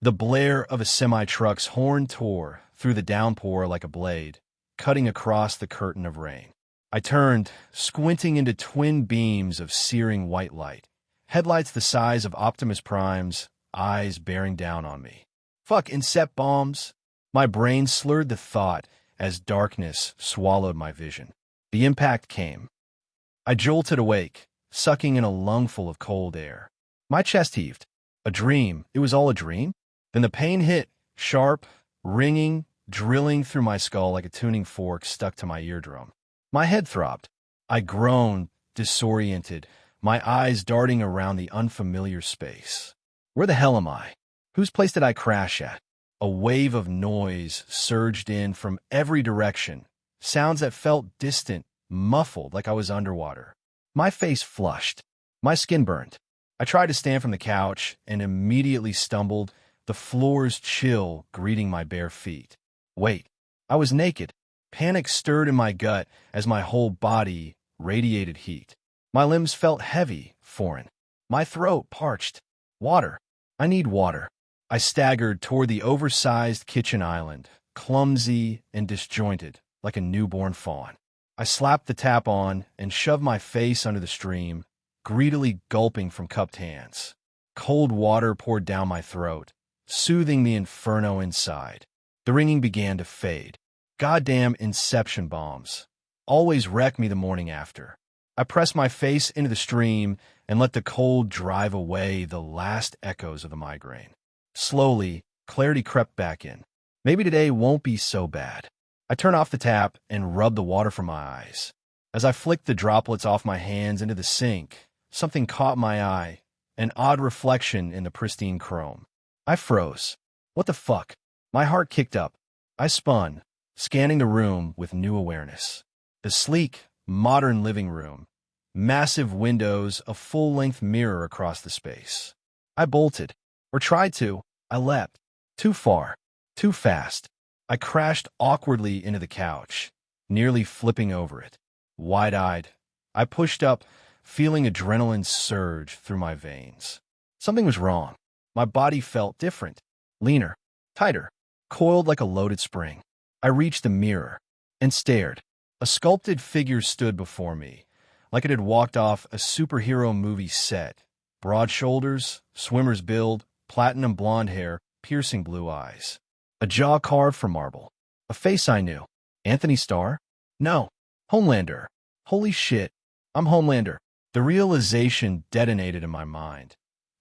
The blare of a semi-truck's horn tore through the downpour like a blade, cutting across the curtain of rain. I turned, squinting into twin beams of searing white light, headlights the size of Optimus Prime's, eyes bearing down on me. Fuck, incept bombs! My brain slurred the thought as darkness swallowed my vision. The impact came. I jolted awake, sucking in a lungful of cold air. My chest heaved. A dream. It was all a dream? Then the pain hit, sharp, ringing, drilling through my skull like a tuning fork stuck to my eardrum. My head throbbed. I groaned, disoriented, my eyes darting around the unfamiliar space. Where the hell am I? Whose place did I crash at? A wave of noise surged in from every direction, sounds that felt distant, muffled like I was underwater. My face flushed. My skin burned. I tried to stand from the couch and immediately stumbled, the floor's chill greeting my bare feet. Wait, I was naked. Panic stirred in my gut as my whole body radiated heat. My limbs felt heavy, foreign. My throat parched. Water. I need water. I staggered toward the oversized kitchen island, clumsy and disjointed, like a newborn fawn. I slapped the tap on and shoved my face under the stream, greedily gulping from cupped hands. Cold water poured down my throat, soothing the inferno inside. The ringing began to fade. Goddamn inception bombs. Always wreck me the morning after. I pressed my face into the stream and let the cold drive away the last echoes of the migraine. Slowly, clarity crept back in. Maybe today won't be so bad. I turned off the tap and rubbed the water from my eyes. As I flicked the droplets off my hands into the sink, something caught my eye, an odd reflection in the pristine chrome. I froze. What the fuck? My heart kicked up. I spun, scanning the room with new awareness. The sleek, modern living room. Massive windows, a full-length mirror across the space. I bolted, or tried to. I leapt. Too far. Too fast. I crashed awkwardly into the couch, nearly flipping over it. Wide-eyed, I pushed up, feeling adrenaline surge through my veins. Something was wrong. My body felt different. Leaner. Tighter. Coiled like a loaded spring. I reached the mirror and stared. A sculpted figure stood before me, like it had walked off a superhero movie set. Broad shoulders, swimmer's build, platinum blonde hair, piercing blue eyes. A jaw carved from marble. A face I knew. Anthony Starr? No. Homelander. Holy shit. I'm Homelander. The realization detonated in my mind,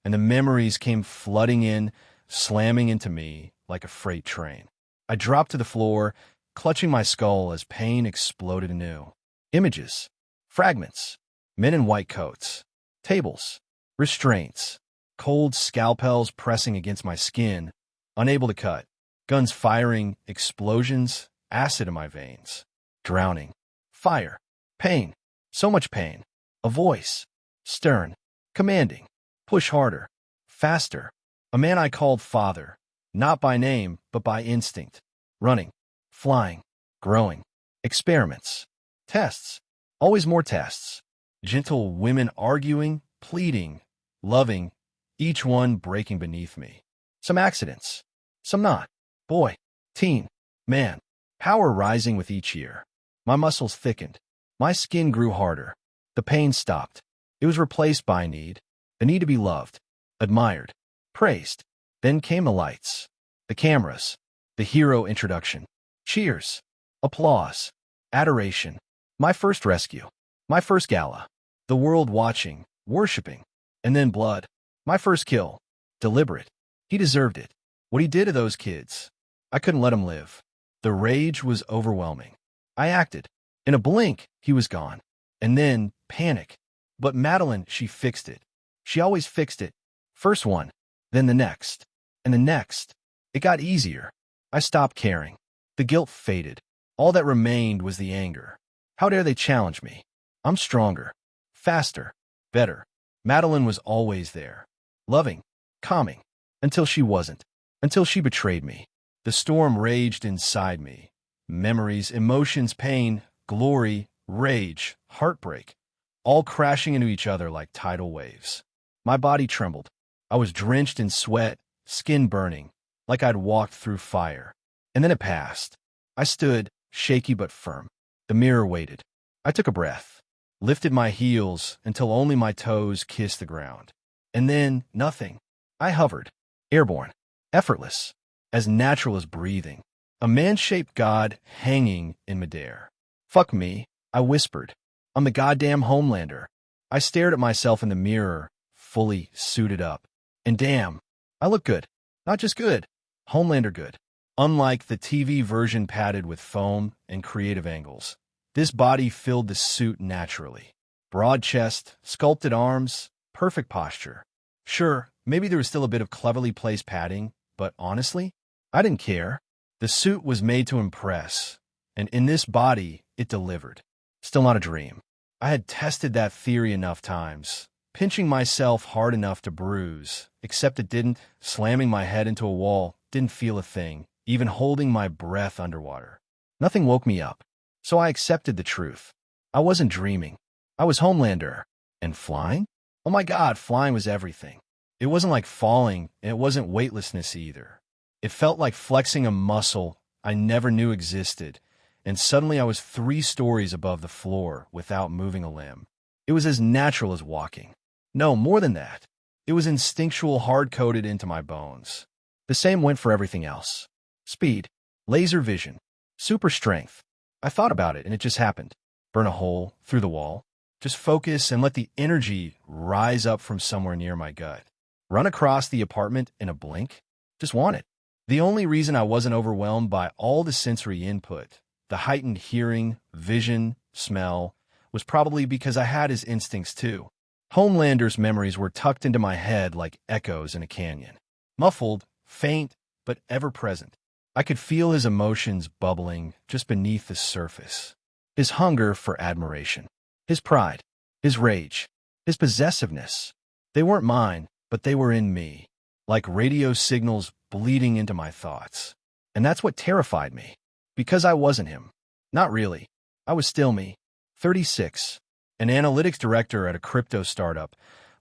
and the memories came flooding in, slamming into me like a freight train. I dropped to the floor, clutching my skull as pain exploded anew. Images. Fragments. Men in white coats. Tables. Restraints. Cold scalpels pressing against my skin, unable to cut. Guns firing, explosions, acid in my veins. Drowning. Fire. Pain. So much pain. A voice. Stern. Commanding. Push harder. Faster. A man I called father. Not by name, but by instinct. Running. Flying. Growing. Experiments. Tests. Always more tests. Gentle women arguing, pleading, loving, each one breaking beneath me. Some accidents. Some not. Boy. Teen. Man. Power rising with each year. My muscles thickened. My skin grew harder. The pain stopped. It was replaced by need. The need to be loved. Admired. Praised. Then came the lights. The cameras. The hero introduction. Cheers. Applause. Adoration. My first rescue. My first gala. The world watching, worshipping. And then blood. My first kill. Deliberate. He deserved it. What he did to those kids. I couldn't let him live. The rage was overwhelming. I acted. In a blink, he was gone. And then, panic. But Madeline, she fixed it. She always fixed it. First one. Then the next. And the next. It got easier. I stopped caring. The guilt faded. All that remained was the anger. How dare they challenge me? I'm stronger. Faster. Better. Madeline was always there. Loving. Calming. Until she wasn't. Until she betrayed me. The storm raged inside me. Memories, emotions, pain, glory, rage, heartbreak, all crashing into each other like tidal waves. My body trembled. I was drenched in sweat, skin burning, like I'd walked through fire. And then it passed. I stood, shaky but firm. The mirror waited. I took a breath, lifted my heels until only my toes kissed the ground. And then, nothing. I hovered, airborne, effortless, as natural as breathing. A man-shaped god hanging in midair. Fuck me, I whispered. I'm the goddamn Homelander. I stared at myself in the mirror, fully suited up. And damn, I look good. Not just good, Homelander good. Unlike the TV version padded with foam and creative angles, this body filled the suit naturally. Broad chest, sculpted arms, perfect posture. Sure, maybe there was still a bit of cleverly placed padding, but honestly, I didn't care. The suit was made to impress, and in this body, it delivered. Still not a dream. I had tested that theory enough times, pinching myself hard enough to bruise, except it didn't. Slamming my head into a wall didn't feel a thing, even holding my breath underwater. Nothing woke me up, so I accepted the truth. I wasn't dreaming. I was Homelander. And flying? Oh my God, flying was everything. It wasn't like falling, and it wasn't weightlessness either. It felt like flexing a muscle I never knew existed, and suddenly I was 3 stories above the floor without moving a limb. It was as natural as walking. No, more than that. It was instinctual, hard-coded into my bones. The same went for everything else. Speed, laser vision, super strength. I thought about it, and it just happened. Burn a hole through the wall. Just focus and let the energy rise up from somewhere near my gut. Run across the apartment in a blink. Just want it. The only reason I wasn't overwhelmed by all the sensory input, the heightened hearing, vision, smell, was probably because I had his instincts too. Homelander's memories were tucked into my head like echoes in a canyon. Muffled, faint, but ever present. I could feel his emotions bubbling just beneath the surface. His hunger for admiration. His pride. His rage. His possessiveness. They weren't mine, but they were in me, like radio signals bleeding into my thoughts. And that's what terrified me. Because I wasn't him. Not really. I was still me. 36. An analytics director at a crypto startup,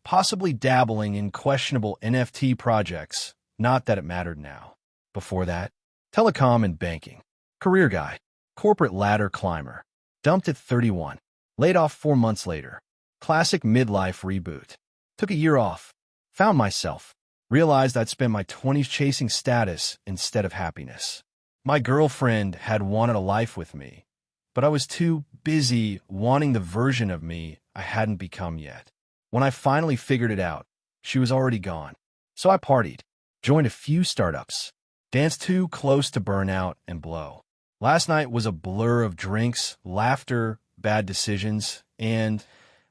possibly dabbling in questionable NFT projects. Not that it mattered now. Before that, telecom and banking. Career guy. Corporate ladder climber. Dumped at 31. Laid off 4 months later. Classic midlife reboot. Took a year off. Found myself. Realized I'd spent my 20s chasing status instead of happiness. My girlfriend had wanted a life with me, but I was too busy wanting the version of me I hadn't become yet. When I finally figured it out, she was already gone. So I partied, joined a few startups, danced too close to burnout and blow. Last night was a blur of drinks, laughter, bad decisions, and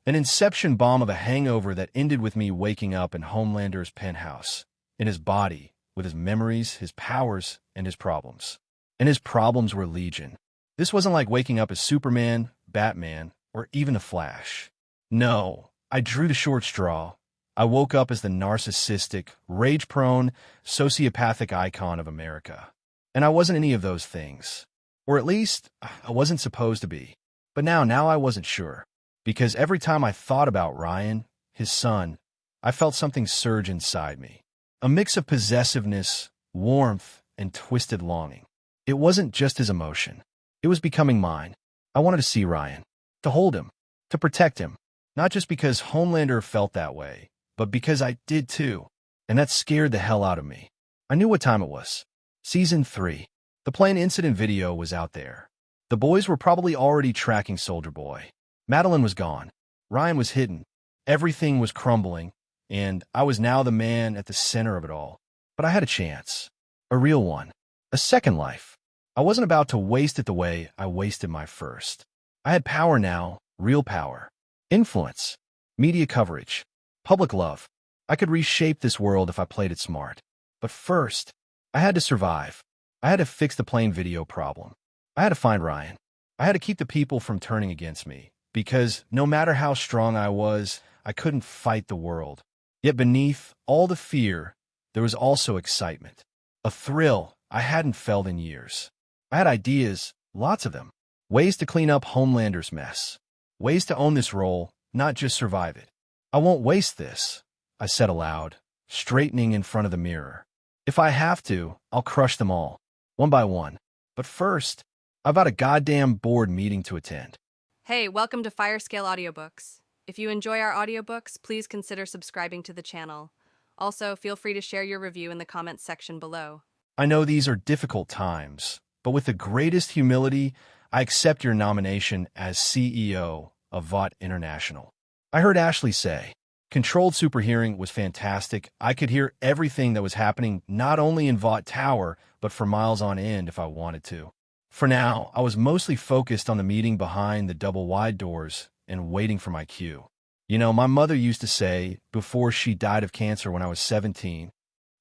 an inception bomb of a hangover that ended with me waking up in Homelander's penthouse, in his body, with his memories, his powers, and his problems. And his problems were legion. This wasn't like waking up as Superman, Batman, or even the Flash. No, I drew the short straw. I woke up as the narcissistic, rage-prone, sociopathic icon of America. And I wasn't any of those things. Or at least, I wasn't supposed to be. But now I wasn't sure. Because every time I thought about Ryan, his son, I felt something surge inside me. A mix of possessiveness, warmth, and twisted longing. It wasn't just his emotion. It was becoming mine. I wanted to see Ryan, to hold him, to protect him. Not just because Homelander felt that way, but because I did too. And that scared the hell out of me. I knew what time it was. Season 3. The plane incident video was out there. The boys were probably already tracking Soldier Boy. Madeline was gone. Ryan was hidden. Everything was crumbling, and I was now the man at the center of it all. But I had a chance. A real one. A second life. I wasn't about to waste it the way I wasted my first. I had power now, real power. Influence. Media coverage. Public love. I could reshape this world if I played it smart. But first, I had to survive. I had to fix the plane video problem. I had to find Ryan. I had to keep the people from turning against me. Because no matter how strong I was, I couldn't fight the world. Yet beneath all the fear, there was also excitement. A thrill I hadn't felt in years. I had ideas, lots of them. Ways to clean up Homelander's mess. Ways to own this role, not just survive it. I won't waste this, I said aloud, straightening in front of the mirror. If I have to, I'll crush them all, one by one. But first, I've got a goddamn board meeting to attend. Hey, welcome to Firescale Audiobooks. If you enjoy our audiobooks, please consider subscribing to the channel. Also, feel free to share your review in the comments section below. I know these are difficult times, but with the greatest humility, I accept your nomination as CEO of VOT International. I heard Ashley say, controlled superhearing was fantastic. I could hear everything that was happening not only in VOT Tower, but for miles on end if I wanted to. For now, I was mostly focused on the meeting behind the double-wide doors and waiting for my cue. You know, my mother used to say, before she died of cancer when I was 17,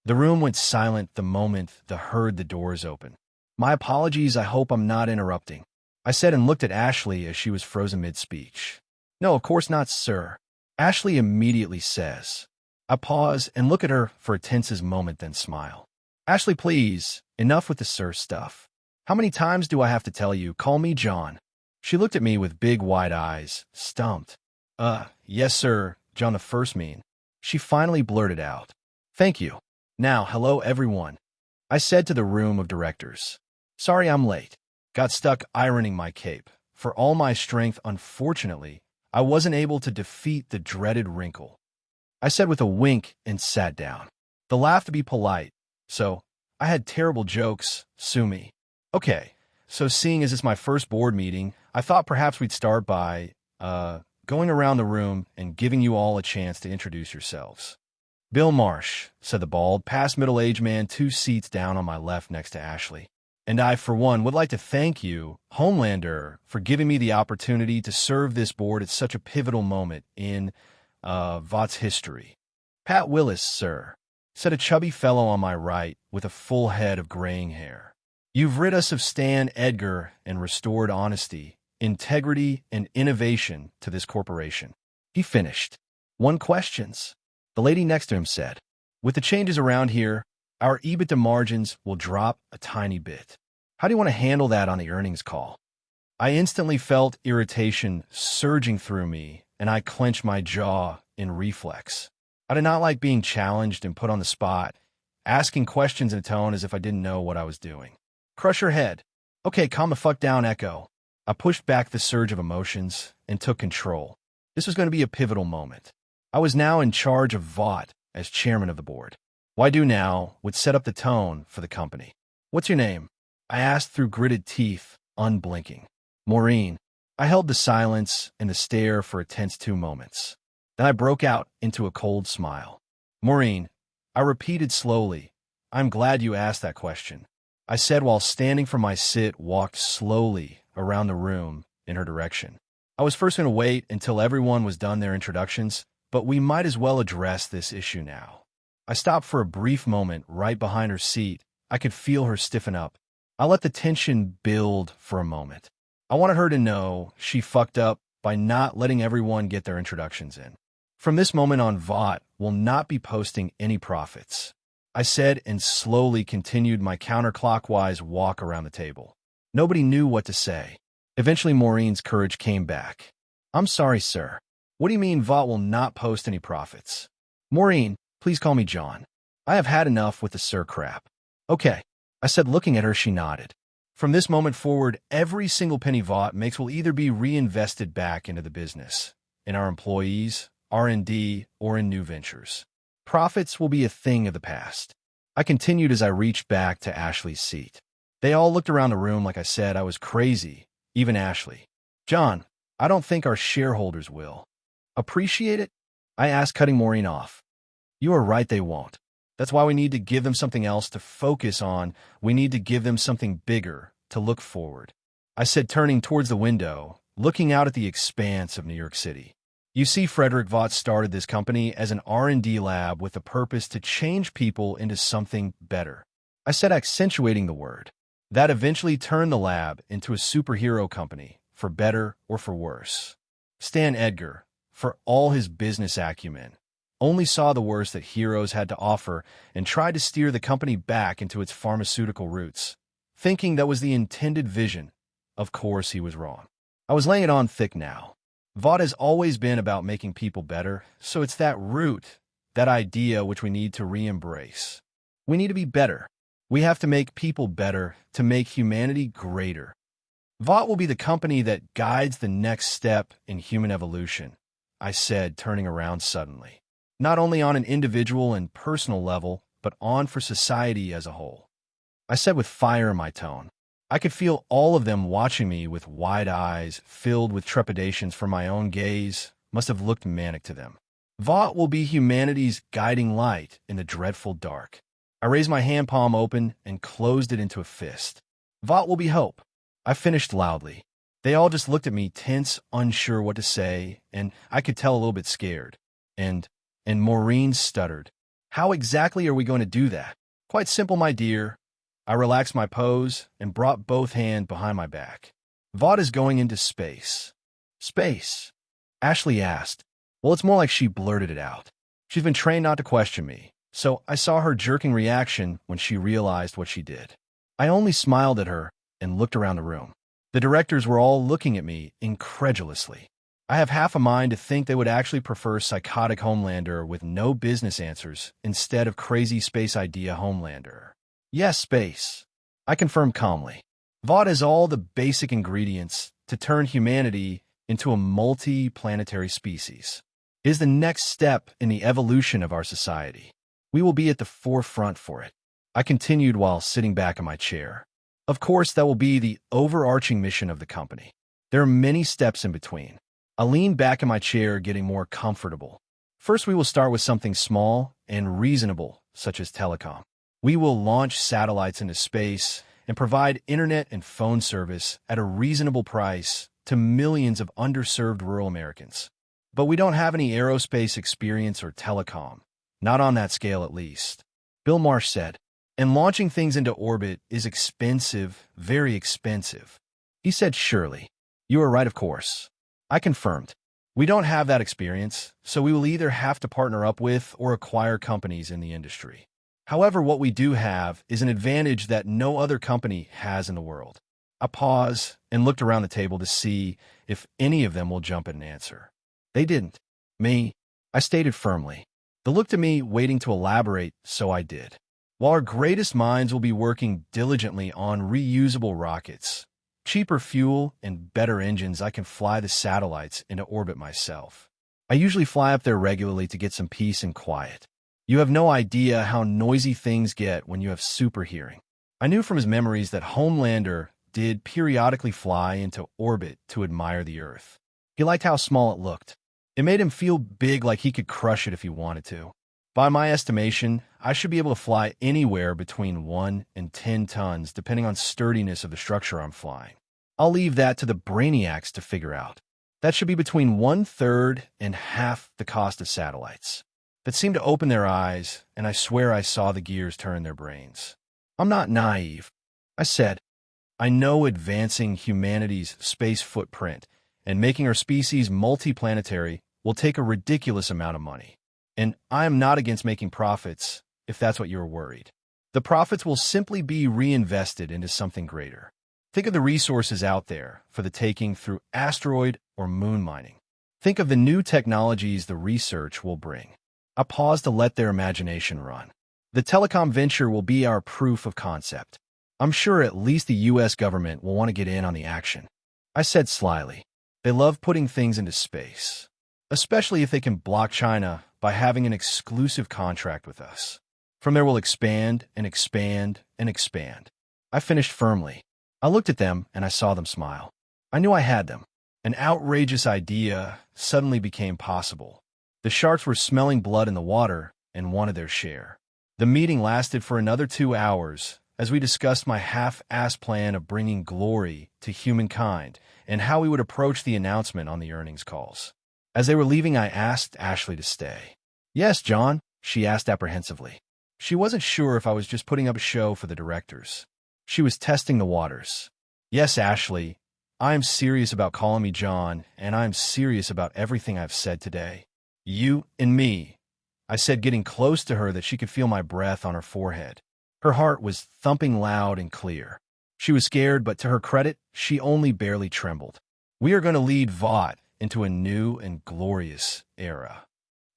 the room went silent the moment the doors open. My apologies, I hope I'm not interrupting, I said and looked at Ashley as she was frozen mid-speech. No, of course not, sir, Ashley immediately says. I pause and look at her for a tense moment, then smile. Ashley, please, enough with the sir stuff. How many times do I have to tell you, call me John? She looked at me with big wide eyes, stumped. Yes, sir, John the First mean. She finally blurted out. Thank you. Now, hello, everyone, I said to the room of directors. Sorry I'm late. Got stuck ironing my cape. For all my strength, unfortunately, I wasn't able to defeat the dreaded wrinkle. I said with a wink and sat down. The laugh to be polite, so I had terrible jokes, sue me. Okay, so seeing as it's my first board meeting, I thought perhaps we'd start by, going around the room and giving you all a chance to introduce yourselves. Bill Marsh, said the bald, past middle-aged man 2 seats down on my left next to Ashley. And I, for one, would like to thank you, Homelander, for giving me the opportunity to serve this board at such a pivotal moment in, VOT's history. Pat Willis, sir, said a chubby fellow on my right with a full head of graying hair. You've rid us of Stan Edgar and restored honesty, integrity, and innovation to this corporation. He finished. 1 questions. The lady next to him said, with the changes around here, our EBITDA margins will drop a tiny bit. How do you want to handle that on the earnings call? I instantly felt irritation surging through me, and I clenched my jaw in reflex. I did not like being challenged and put on the spot, asking questions in a tone as if I didn't know what I was doing. Crush your head. Okay, calm the fuck down, Echo. I pushed back the surge of emotions and took control. This was going to be a pivotal moment. I was now in charge of VOT as chairman of the board. What I do now would set up the tone for the company. What's your name? I asked through gritted teeth, unblinking. Maureen. I held the silence and the stare for a tense 2 moments. Then I broke out into a cold smile. Maureen, I repeated slowly, I'm glad you asked that question. I said while standing from my sit, walked slowly around the room in her direction. I was first going to wait until everyone was done their introductions, but we might as well address this issue now. I stopped for a brief moment right behind her seat. I could feel her stiffen up. I let the tension build for a moment. I wanted her to know she fucked up by not letting everyone get their introductions in. From this moment on, VOT will not be posting any profits, I said and slowly continued my counterclockwise walk around the table. Nobody knew what to say. Eventually, Maureen's courage came back. I'm sorry, sir. What do you mean VOT will not post any profits? Maureen, please call me John. I have had enough with the sir crap. Okay, I said, looking at her. She nodded. From this moment forward, every single penny VOT makes will either be reinvested back into the business, in our employees, R&D, or in new ventures. Profits will be a thing of the past. I continued as I reached back to Ashley's seat. They all looked around the room like I said I was crazy, even Ashley. John, I don't think our shareholders will appreciate it, I asked, cutting Maureen off. You are right, they won't. That's why we need to give them something else to focus on. We need to give them something bigger to look forward, I said, turning towards the window, looking out at the expanse of New York City. You see, Frederick Vaught started this company as an R&D lab with a purpose to change people into something better, I said, accentuating the word. That eventually turned the lab into a superhero company, for better or for worse. Stan Edgar, for all his business acumen, only saw the worst that heroes had to offer and tried to steer the company back into its pharmaceutical roots, thinking that was the intended vision. Of course, he was wrong. I was laying it on thick now. Vaught has always been about making people better, so it's that root, that idea which we need to re-embrace. We need to be better. We have to make people better to make humanity greater. Vought will be the company that guides the next step in human evolution, I said, turning around suddenly. Not only on an individual and personal level, but on for society as a whole. I said with fire in my tone. I could feel all of them watching me with wide eyes, filled with trepidations, for my own gaze must have looked manic to them. Vought will be humanity's guiding light in the dreadful dark. I raised my hand palm open and closed it into a fist. Vought will be hope. I finished loudly. They all just looked at me, tense, unsure what to say, and I could tell a little bit scared. And Maureen stuttered. How exactly are we going to do that? Quite simple, my dear. I relaxed my pose and brought both hands behind my back. Vought is going into space. Space? Ashley asked. Well, it's more like she blurted it out. She's been trained not to question me, so I saw her jerking reaction when she realized what she did. I only smiled at her and looked around the room. The directors were all looking at me incredulously. I have half a mind to think they would actually prefer psychotic Homelander with no business answers instead of crazy space idea Homelander. Yes, space. I confirmed calmly. Vought has all the basic ingredients to turn humanity into a multi-planetary species. It is the next step in the evolution of our society. We will be at the forefront for it. I continued while sitting back in my chair. Of course, that will be the overarching mission of the company. There are many steps in between. I leaned back in my chair, getting more comfortable. First, we will start with something small and reasonable, such as telecom. We will launch satellites into space and provide internet and phone service at a reasonable price to millions of underserved rural Americans. But we don't have any aerospace experience or telecom, not on that scale at least. Bill Marsh said, and launching things into orbit is expensive, very expensive. He said, surely. You are right, of course. I confirmed. We don't have that experience, so we will either have to partner up with or acquire companies in the industry. However, what we do have is an advantage that no other company has in the world. I paused and looked around the table to see if any of them will jump at an answer. They didn't. Me, I stated firmly. They looked at me, waiting to elaborate, so I did. While our greatest minds will be working diligently on reusable rockets, cheaper fuel, and better engines, I can fly the satellites into orbit myself. I usually fly up there regularly to get some peace and quiet. You have no idea how noisy things get when you have super hearing. I knew from his memories that Homelander did periodically fly into orbit to admire the Earth. He liked how small it looked. It made him feel big, like he could crush it if he wanted to. By my estimation, I should be able to fly anywhere between 1 and 10 tons, depending on sturdiness of the structure I'm flying. I'll leave that to the brainiacs to figure out. That should be between 1/3 and half the cost of satellites. That seemed to open their eyes, and I swear I saw the gears turn in their brains. I'm not naive. I said, I know advancing humanity's space footprint and making our species multiplanetary will take a ridiculous amount of money. And I am not against making profits, if that's what you're worried. The profits will simply be reinvested into something greater. Think of the resources out there for the taking through asteroid or moon mining. Think of the new technologies the research will bring. I paused to let their imagination run. The telecom venture will be our proof of concept. I'm sure at least the U.S. government will want to get in on the action. I said slyly. They love putting things into space, especially if they can block China by having an exclusive contract with us. From there we'll expand and expand and expand. I finished firmly. I looked at them and I saw them smile. I knew I had them. An outrageous idea suddenly became possible. The sharks were smelling blood in the water and wanted their share. The meeting lasted for another 2 hours as we discussed my half-assed plan of bringing glory to humankind and how we would approach the announcement on the earnings calls. As they were leaving, I asked Ashley to stay. Yes, John, she asked apprehensively. She wasn't sure if I was just putting up a show for the directors. She was testing the waters. Yes, Ashley, I am serious about calling me John, and I am serious about everything I've said today. You and me, I said, getting close to her that she could feel my breath on her forehead. Her heart was thumping loud and clear. She was scared, but to her credit, she only barely trembled. We are going to lead Vought into a new and glorious era.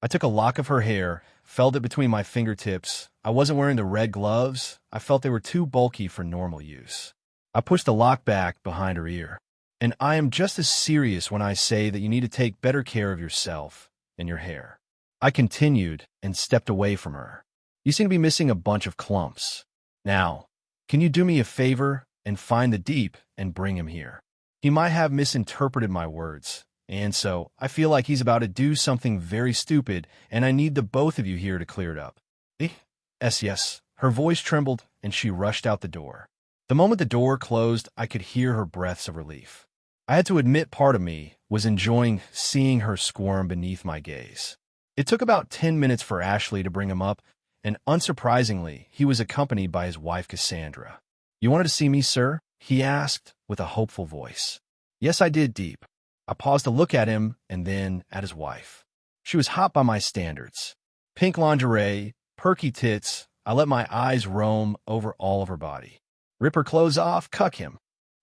I took a lock of her hair, felt it between my fingertips. I wasn't wearing the red gloves. I felt they were too bulky for normal use. I pushed the lock back behind her ear. And I am just as serious when I say that you need to take better care of yourself and your hair. I continued and stepped away from her. You seem to be missing a bunch of clumps. Now, can you do me a favor and find the Deep and bring him here? He might have misinterpreted my words, and so I feel like he's about to do something very stupid, and I need the both of you here to clear it up. Yes. Her voice trembled, and she rushed out the door. The moment the door closed, I could hear her breaths of relief. I had to admit part of me was enjoying seeing her squirm beneath my gaze. It took about 10 minutes for Ashley to bring him up, and unsurprisingly, he was accompanied by his wife Cassandra. "You wanted to see me, sir?" he asked with a hopeful voice. "Yes, I did, Deep." I paused to look at him and then at his wife. She was hot by my standards. Pink lingerie, perky tits. I let my eyes roam over all of her body. Rip her clothes off, cuck him.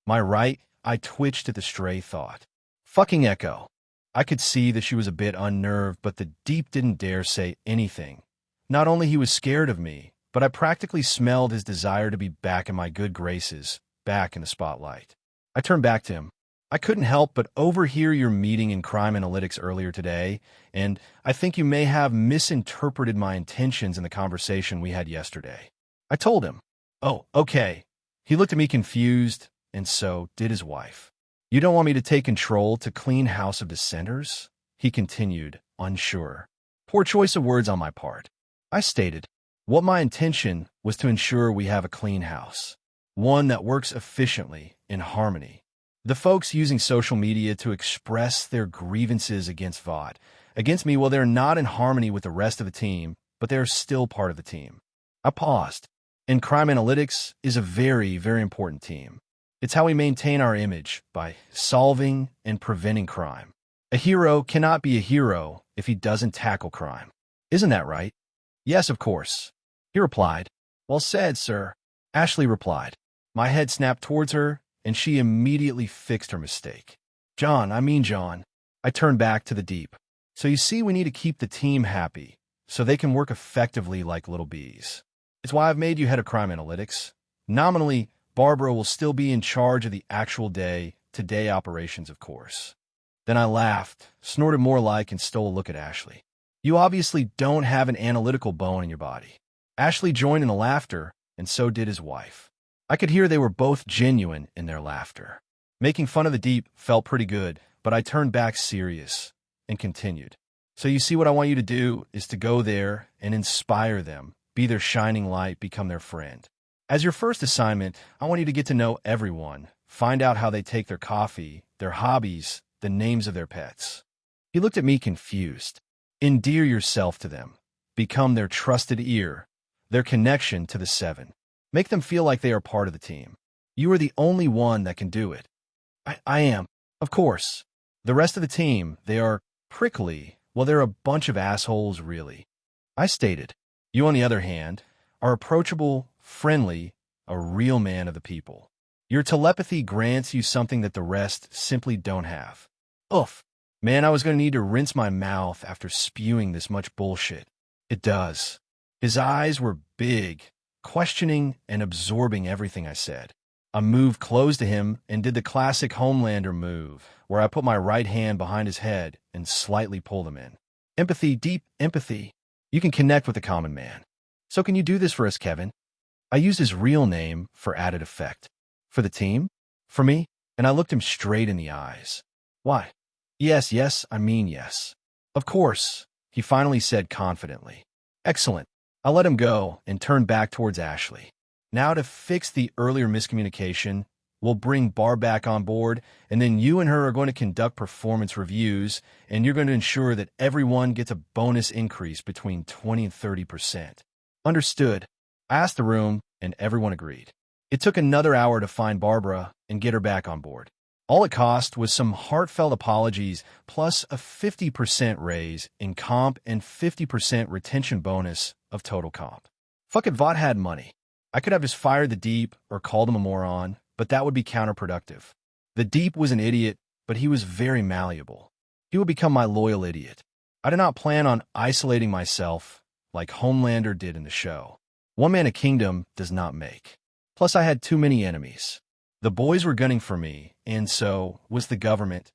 My right, I twitched at the stray thought. Fucking Echo. I could see that she was a bit unnerved, but the Deep didn't dare say anything. Not only he was scared of me, but I practically smelled his desire to be back in my good graces, back in the spotlight. I turned back to him. "I couldn't help but overhear your meeting in crime analytics earlier today, and I think you may have misinterpreted my intentions in the conversation we had yesterday." I told him. "Oh, okay." He looked at me confused, and so did his wife. "You don't want me to take control to clean house of dissenters?" He continued, unsure. Poor choice of words on my part. I stated, what my intention was to ensure we have a clean house, one that works efficiently, in harmony. The folks using social media to express their grievances against VOD, against me, well, they're not in harmony with the rest of the team, but they're still part of the team. I paused. And crime analytics is a very, very important team. It's how we maintain our image, by solving and preventing crime. A hero cannot be a hero if he doesn't tackle crime. Isn't that right? "Yes, of course," he replied. "Well said, sir," Ashley replied. My head snapped towards her, and she immediately fixed her mistake. John. I turned back to the Deep. "So you see, we need to keep the team happy, so they can work effectively like little bees. It's why I've made you head of crime analytics. Nominally, Barbara will still be in charge of the actual day-to-day operations, of course." Then I laughed, snorted more like, and stole a look at Ashley. "You obviously don't have an analytical bone in your body." Ashley joined in the laughter, and so did his wife. I could hear they were both genuine in their laughter. Making fun of the Deep felt pretty good, but I turned back serious and continued. "So you see, what I want you to do is to go there and inspire them, be their shining light, become their friend. As your first assignment, I want you to get to know everyone, find out how they take their coffee, their hobbies, the names of their pets." He looked at me confused. "Endear yourself to them. Become their trusted ear, their connection to the Seven. Make them feel like they are part of the team. You are the only one that can do it." I am. Of course. The rest of the team, they are prickly. Well, they're a bunch of assholes, really. I stated. You, on the other hand, are approachable, friendly, a real man of the people. Your telepathy grants you something that the rest simply don't have. Oof. Man, I was going to need to rinse my mouth after spewing this much bullshit. It does. His eyes were big, questioning and absorbing everything I said. I moved close to him and did the classic Homelander move, where I put my right hand behind his head and slightly pulled him in. Empathy, deep empathy. You can connect with the common man. "So can you do this for us, Kevin?" I used his real name for added effect. "For the team? For me?" And I looked him straight in the eyes. "Why? Yes, yes. Of course," he finally said confidently. "Excellent." I let him go and turned back towards Ashley. "Now, to fix the earlier miscommunication, we'll bring Barb back on board, and then you and her are going to conduct performance reviews, and you're going to ensure that everyone gets a bonus increase between 20 and 30%. Understood. I asked the room, and everyone agreed. It took another hour to find Barbara and get her back on board. All it cost was some heartfelt apologies, plus a 50% raise in comp and 50% retention bonus of total comp. Fuck it, Vought had money. I could have just fired the Deep or called him a moron, but that would be counterproductive. The Deep was an idiot, but he was very malleable. He would become my loyal idiot. I did not plan on isolating myself like Homelander did in the show. One man a kingdom does not make. Plus, I had too many enemies. The boys were gunning for me, and so was the government.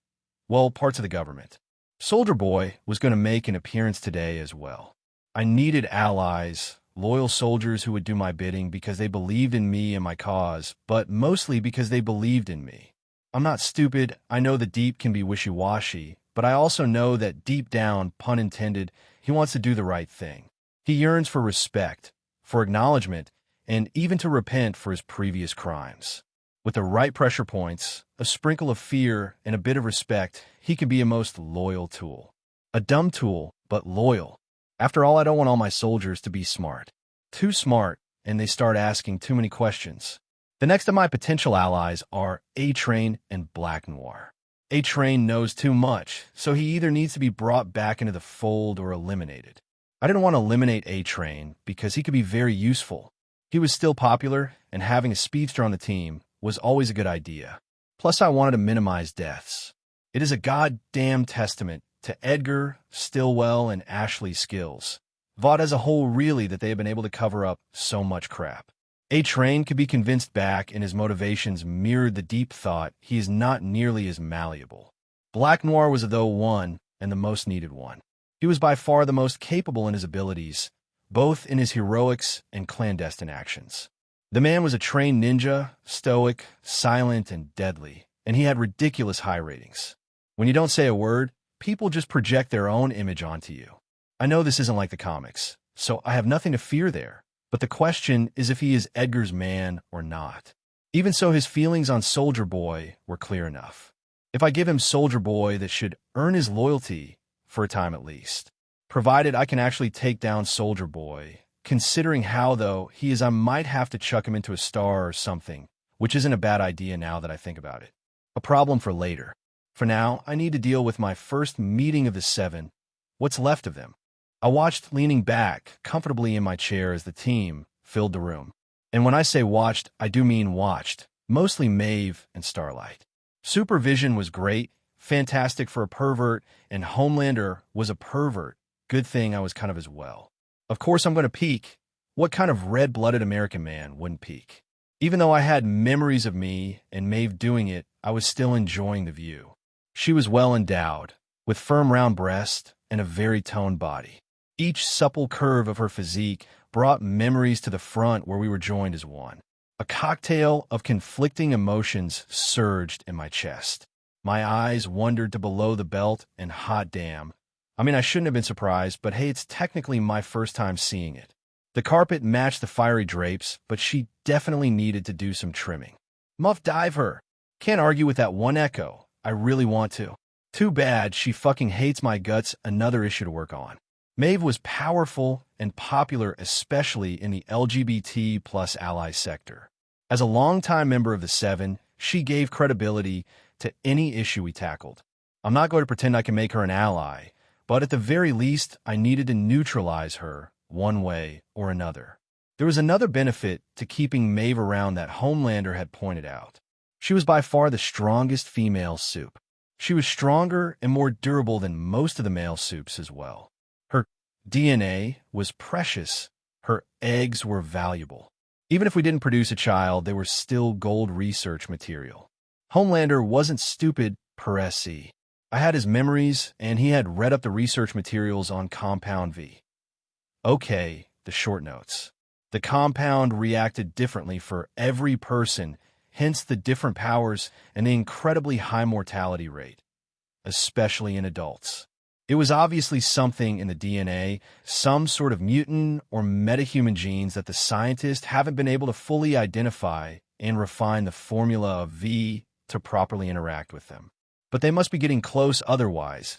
Well, parts of the government. Soldier Boy was going to make an appearance today as well. I needed allies, loyal soldiers who would do my bidding because they believed in me and my cause, but mostly because they believed in me. I'm not stupid. I know the deep can be wishy-washy, but I also know that deep down, pun intended, he wants to do the right thing. He yearns for respect, for acknowledgement, and even to repent for his previous crimes. With the right pressure points, a sprinkle of fear, and a bit of respect, he can be a most loyal tool. A dumb tool, but loyal. After all, I don't want all my soldiers to be smart. Too smart, and they start asking too many questions. The next of my potential allies are A-Train and Black Noir. A-Train knows too much, so he either needs to be brought back into the fold or eliminated. I didn't want to eliminate A-Train because he could be very useful. He was still popular, and having a speedster on the team was always a good idea. Plus, I wanted to minimize deaths. It is a goddamn testament to Edgar, Stillwell, and Ashley's skills. VOD as a whole really that they have been able to cover up so much crap. A-Train could be convinced back and his motivations mirrored the deep thought he is not nearly as malleable. Black Noir was though one, and the most needed one. He was by far the most capable in his abilities, both in his heroics and clandestine actions. The man was a trained ninja, stoic, silent, and deadly, and he had ridiculous high ratings. When you don't say a word, people just project their own image onto you. I know this isn't like the comics, so I have nothing to fear there, but the question is if he is Edgar's man or not. Even so, his feelings on Soldier Boy were clear enough. If I give him Soldier Boy, that should earn his loyalty, for a time at least. Provided I can actually take down Soldier Boy. Considering how, though, he is, I might have to chuck him into a star or something, which isn't a bad idea now that I think about it. A problem for later. For now, I need to deal with my first meeting of the 7, what's left of them. I watched leaning back comfortably in my chair as the team filled the room. And when I say watched, I do mean watched, mostly Maeve and Starlight. Supervision was great, fantastic for a pervert, and Homelander was a pervert. Good thing I was kind of as well. Of course I'm going to peek. What kind of red-blooded American man wouldn't peek? Even though I had memories of me and Maeve doing it, I was still enjoying the view. She was well endowed, with firm round breast and a very toned body. Each supple curve of her physique brought memories to the front where we were joined as one. A cocktail of conflicting emotions surged in my chest. My eyes wandered to below the belt, and hot damn. I mean, I shouldn't have been surprised, but hey, it's technically my first time seeing it. The carpet matched the fiery drapes, but she definitely needed to do some trimming. Muff dive her. Can't argue with that one echo. I really want to. Too bad she fucking hates my guts, another issue to work on. Maeve was powerful and popular, especially in the LGBT plus ally sector. As a longtime member of the 7, she gave credibility to any issue we tackled. I'm not going to pretend I can make her an ally, but at the very least, I needed to neutralize her one way or another. There was another benefit to keeping Maeve around that Homelander had pointed out. She was by far the strongest female soup. She was stronger and more durable than most of the male soups as well. Her DNA was precious. Her eggs were valuable. Even if we didn't produce a child, they were still gold research material. Homelander wasn't stupid per se. I had his memories, and he had read up the research materials on Compound V. Okay, the short notes. The compound reacted differently for every person, hence the different powers and the incredibly high mortality rate, especially in adults. It was obviously something in the DNA, some sort of mutant or metahuman genes that the scientists haven't been able to fully identify and refine the formula of V to properly interact with them. But they must be getting close, otherwise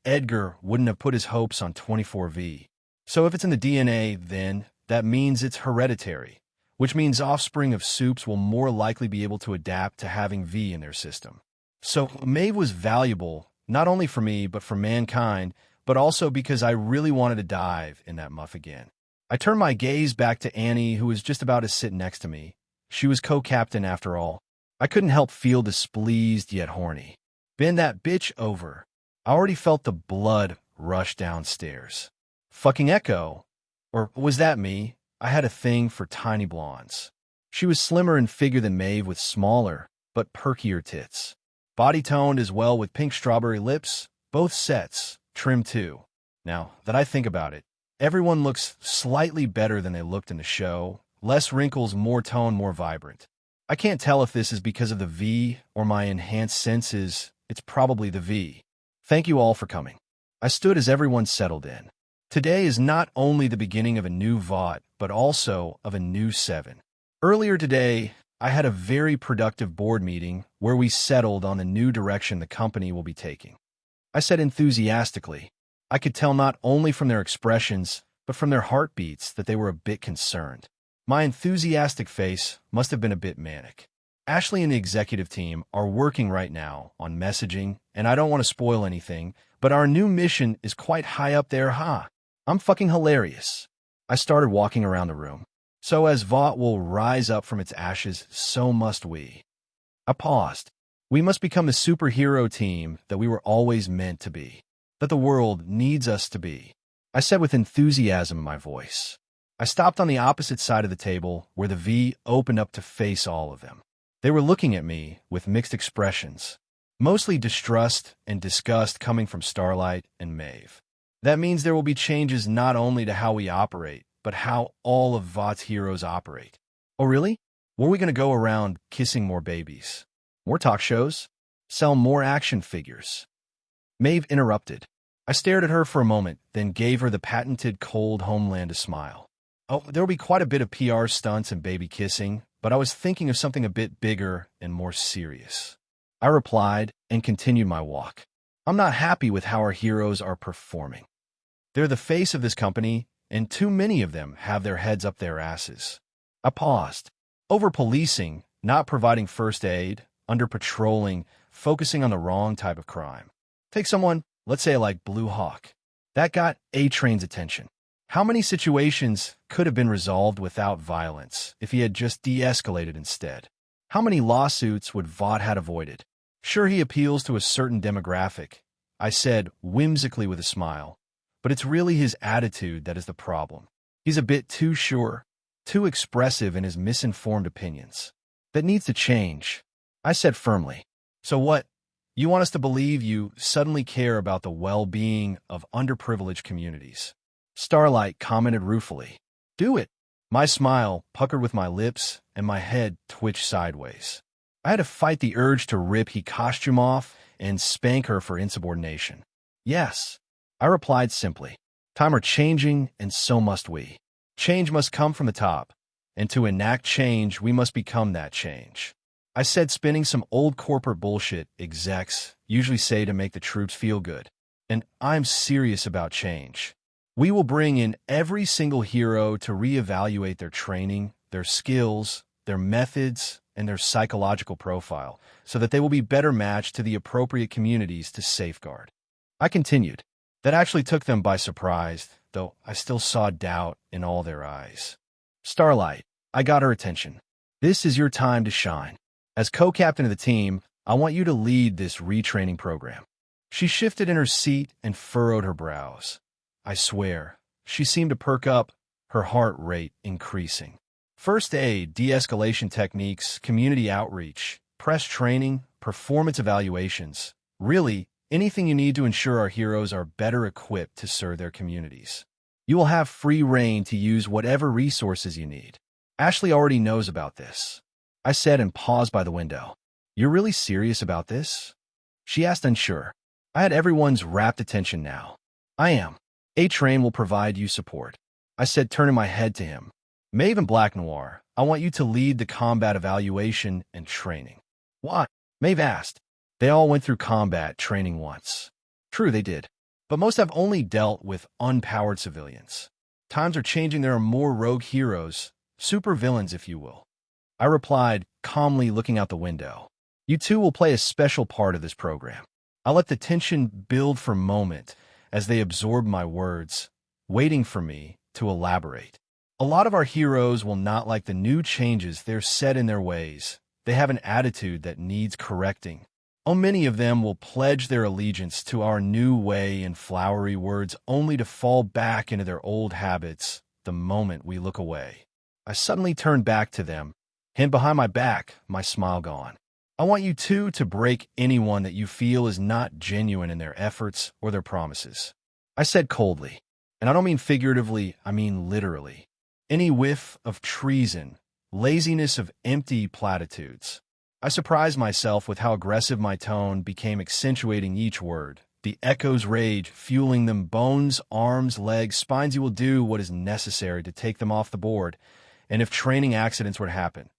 Edgar wouldn't have put his hopes on 24V. So if it's in the DNA, then that means it's hereditary, which means offspring of soups will more likely be able to adapt to having V in their system. So Maeve was valuable, not only for me, but for mankind, but also because I really wanted to dive in that muff again. I turned my gaze back to Annie, who was just about to sit next to me. She was co-captain after all. I couldn't help feel displeased yet horny. Bend that bitch over. I already felt the blood rush downstairs. Fucking Echo. Or was that me? I had a thing for tiny blondes. She was slimmer in figure than Maeve with smaller, but perkier tits. Body toned as well with pink strawberry lips, both sets, trimmed too. Now that I think about it, everyone looks slightly better than they looked in the show. Less wrinkles, more tone, more vibrant. I can't tell if this is because of the V or my enhanced senses. It's probably the V. Thank you all for coming. I stood as everyone settled in. Today is not only the beginning of a new VOD, but also of a new 7. Earlier today, I had a very productive board meeting where we settled on the new direction the company will be taking. I said enthusiastically. I could tell not only from their expressions, but from their heartbeats that they were a bit concerned. My enthusiastic face must have been a bit manic. Ashley and the executive team are working right now on messaging, and I don't want to spoil anything, but our new mission is quite high up there, huh? I'm fucking hilarious. I started walking around the room. So as Vought will rise up from its ashes, so must we. I paused. We must become the superhero team that we were always meant to be, that the world needs us to be. I said with enthusiasm in my voice. I stopped on the opposite side of the table where the V opened up to face all of them. They were looking at me with mixed expressions, mostly distrust and disgust coming from Starlight and Maeve. That means there will be changes not only to how we operate, but how all of Vought's heroes operate. Oh really? Were we going to go around kissing more babies? More talk shows? Sell more action figures? Maeve interrupted. I stared at her for a moment, then gave her the patented cold Homelander smile. Oh, there will be quite a bit of PR stunts and baby kissing, but I was thinking of something a bit bigger and more serious. I replied and continued my walk. I'm not happy with how our heroes are performing. They're the face of this company, and too many of them have their heads up their asses. I paused. Over-policing, not providing first aid, under-patrolling, focusing on the wrong type of crime. Take someone, let's say like Blue Hawk. That got A-Train's attention. How many situations could have been resolved without violence if he had just de-escalated instead? How many lawsuits would Vought had avoided? Sure, he appeals to a certain demographic, I said whimsically with a smile, but it's really his attitude that is the problem. He's a bit too sure, too expressive in his misinformed opinions. That needs to change, I said firmly. So what? You want us to believe you suddenly care about the well-being of underprivileged communities? Starlight commented ruefully. Do it. My smile puckered with my lips and my head twitched sideways. I had to fight the urge to rip her costume off and spank her for insubordination. Yes, I replied simply. Time are changing and so must we. Change must come from the top, and to enact change, we must become that change. I said, spinning some old corporate bullshit execs usually say to make the troops feel good. And I'm serious about change. We will bring in every single hero to reevaluate their training, their skills, their methods, and their psychological profile, so that they will be better matched to the appropriate communities to safeguard. I continued. That actually took them by surprise, though I still saw doubt in all their eyes. Starlight, I got her attention. This is your time to shine. As co-captain of the team, I want you to lead this retraining program. She shifted in her seat and furrowed her brows. I swear, she seemed to perk up, her heart rate increasing. First aid, de-escalation techniques, community outreach, press training, performance evaluations. Really, anything you need to ensure our heroes are better equipped to serve their communities. You will have free rein to use whatever resources you need. Ashley already knows about this, I said and paused by the window. You're really serious about this? She asked unsure. I had everyone's rapt attention now. I am. A-Train will provide you support, I said, turning my head to him. Maeve and Black Noir, I want you to lead the combat evaluation and training. What? Maeve asked. They all went through combat training once. True, they did. But most have only dealt with unpowered civilians. Times are changing. There are more rogue heroes, supervillains, if you will. I replied, calmly looking out the window. You two will play a special part of this program. I let the tension build for a moment as they absorbed my words, waiting for me to elaborate. A lot of our heroes will not like the new changes. They're set in their ways. They have an attitude that needs correcting. Oh, many of them will pledge their allegiance to our new way in flowery words only to fall back into their old habits the moment we look away. I suddenly turned back to them, hand behind my back, my smile gone. I want you two to break anyone that you feel is not genuine in their efforts or their promises. I said coldly, and I don't mean figuratively, I mean literally. Any whiff of treason, laziness of empty platitudes. I surprised myself with how aggressive my tone became, accentuating each word. The echo's rage, fueling them, bones, arms, legs, spines. You will do what is necessary to take them off the board, and if training accidents were to happen,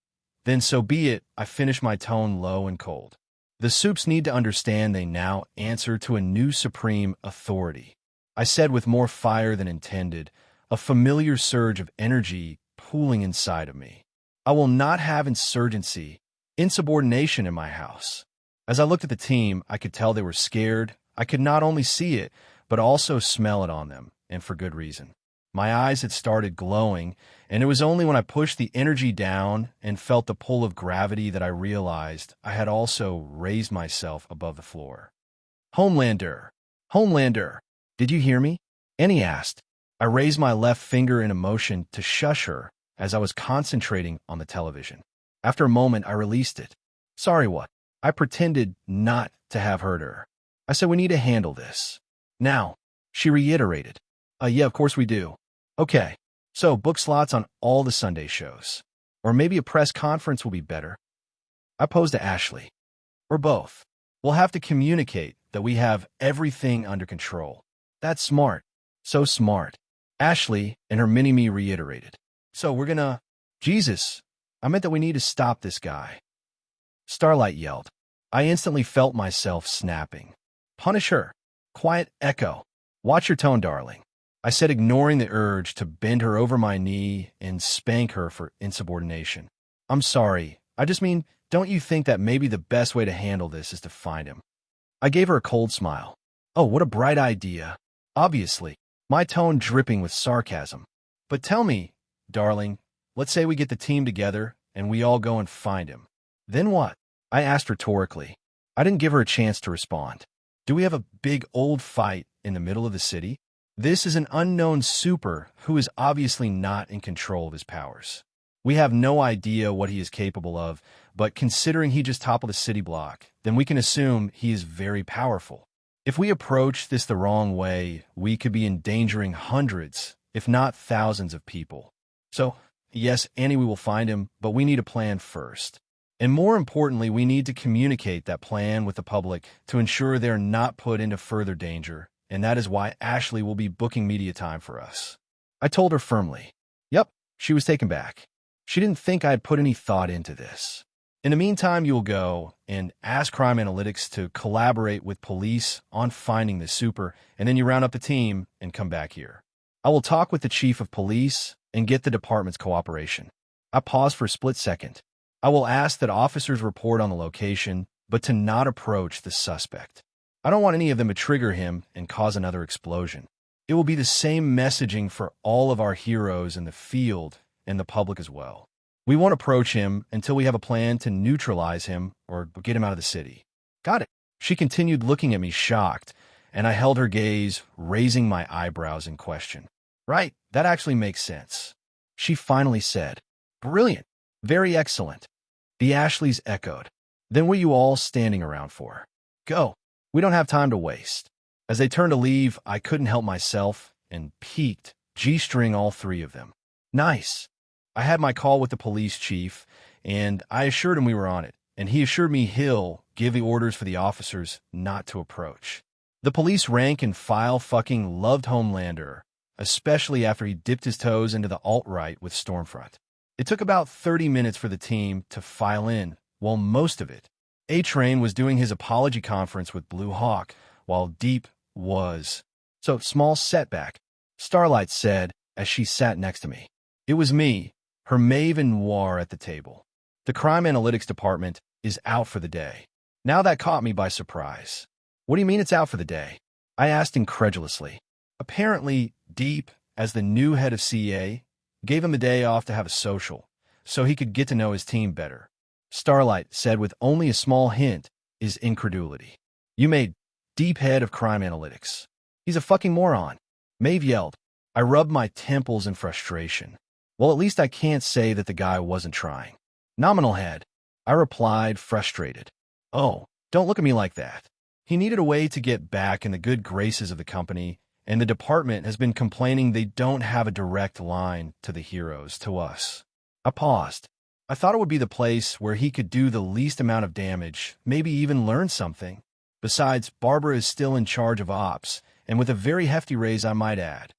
then so be it. I finished my tone low and cold. The soups need to understand they now answer to a new supreme authority. I said with more fire than intended, a familiar surge of energy pooling inside of me. I will not have insurgency, insubordination in my house. As I looked at the team, I could tell they were scared. I could not only see it, but also smell it on them, and for good reason. My eyes had started glowing, and it was only when I pushed the energy down and felt the pull of gravity that I realized I had also raised myself above the floor. Homelander! Homelander! Did you hear me? Annie asked. I raised my left finger in a motion to shush her as I was concentrating on the television. After a moment, I released it. Sorry, what? I pretended not to have heard her. I said, we need to handle this. Now, she reiterated. Yeah, of course we do. Okay, so book slots on all the Sunday shows. Or maybe a press conference will be better. I posed to Ashley. Or both. We'll have to communicate that we have everything under control. That's smart. So smart. Ashley and her mini-me reiterated. So we're gonna... Jesus, I meant that we need to stop this guy. Starlight yelled. I instantly felt myself snapping. Punish her. Quiet echo. Watch your tone, darling. I said, ignoring the urge to bend her over my knee and spank her for insubordination. I'm sorry. I just mean, don't you think that maybe the best way to handle this is to find him? I gave her a cold smile. Oh, what a bright idea. Obviously, my tone dripping with sarcasm. But tell me, darling, let's say we get the team together and we all go and find him. Then what? I asked rhetorically. I didn't give her a chance to respond. Do we have a big old fight in the middle of the city? This is an unknown super who is obviously not in control of his powers. We have no idea what he is capable of, but considering he just toppled a city block, then we can assume he is very powerful. If we approach this the wrong way, we could be endangering hundreds, if not thousands of people. So, yes, Annie, we will find him, but we need a plan first. And more importantly, we need to communicate that plan with the public to ensure they're not put into further danger, and that is why Ashley will be booking media time for us. I told her firmly. Yep, she was taken back. She didn't think I had put any thought into this. In the meantime, you'll go and ask Crime Analytics to collaborate with police on finding the super, and then you round up the team and come back here. I will talk with the chief of police and get the department's cooperation. I paused for a split second. I will ask that officers report on the location, but to not approach the suspect. I don't want any of them to trigger him and cause another explosion. It will be the same messaging for all of our heroes in the field and the public as well. We won't approach him until we have a plan to neutralize him or get him out of the city. Got it. She continued looking at me shocked, and I held her gaze, raising my eyebrows in question. Right, that actually makes sense. She finally said, Brilliant. Very excellent. The Ashleys echoed. Then what are you all standing around for? Go. We don't have time to waste. As they turned to leave, I couldn't help myself and peeked, G-string all three of them. Nice. I had my call with the police chief, and I assured him we were on it, and he assured me he'll give the orders for the officers not to approach. The police rank and file fucking loved Homelander, especially after he dipped his toes into the alt-right with Stormfront. It took about 30 minutes for the team to file in, while most of it. A-Train was doing his apology conference with Blue Hawk, while Deep was. So, small setback, Starlight said as she sat next to me. It was me, her maven noir at the table. The Crime Analytics Department is out for the day. Now that caught me by surprise. What do you mean it's out for the day? I asked incredulously. Apparently, Deep, as the new head of CEA, gave him a day off to have a social, so he could get to know his team better. Starlight said with only a small hint is incredulity. You made Deep head of Crime Analytics. He's a fucking moron. Maeve yelled. I rubbed my temples in frustration. Well, at least I can't say that the guy wasn't trying. Nominal head. I replied, frustrated. Oh, don't look at me like that. He needed a way to get back in the good graces of the company, and the department has been complaining they don't have a direct line to the heroes, to us. I paused. I thought it would be the place where he could do the least amount of damage, maybe even learn something. Besides, Barbara is still in charge of ops, and with a very hefty raise, I might add.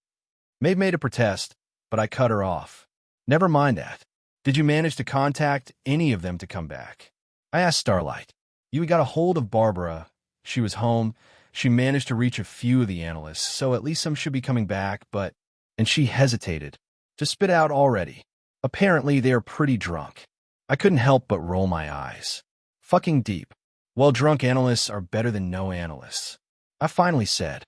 Maeve made a protest, but I cut her off. Never mind that. Did you manage to contact any of them to come back? I asked Starlight. You got a hold of Barbara. She was home. She managed to reach a few of the analysts, so at least some should be coming back, but... And she hesitated. To spit out already. Apparently, they are pretty drunk. I couldn't help but roll my eyes. Fucking deep. Well, drunk analysts are better than no analysts. I finally said,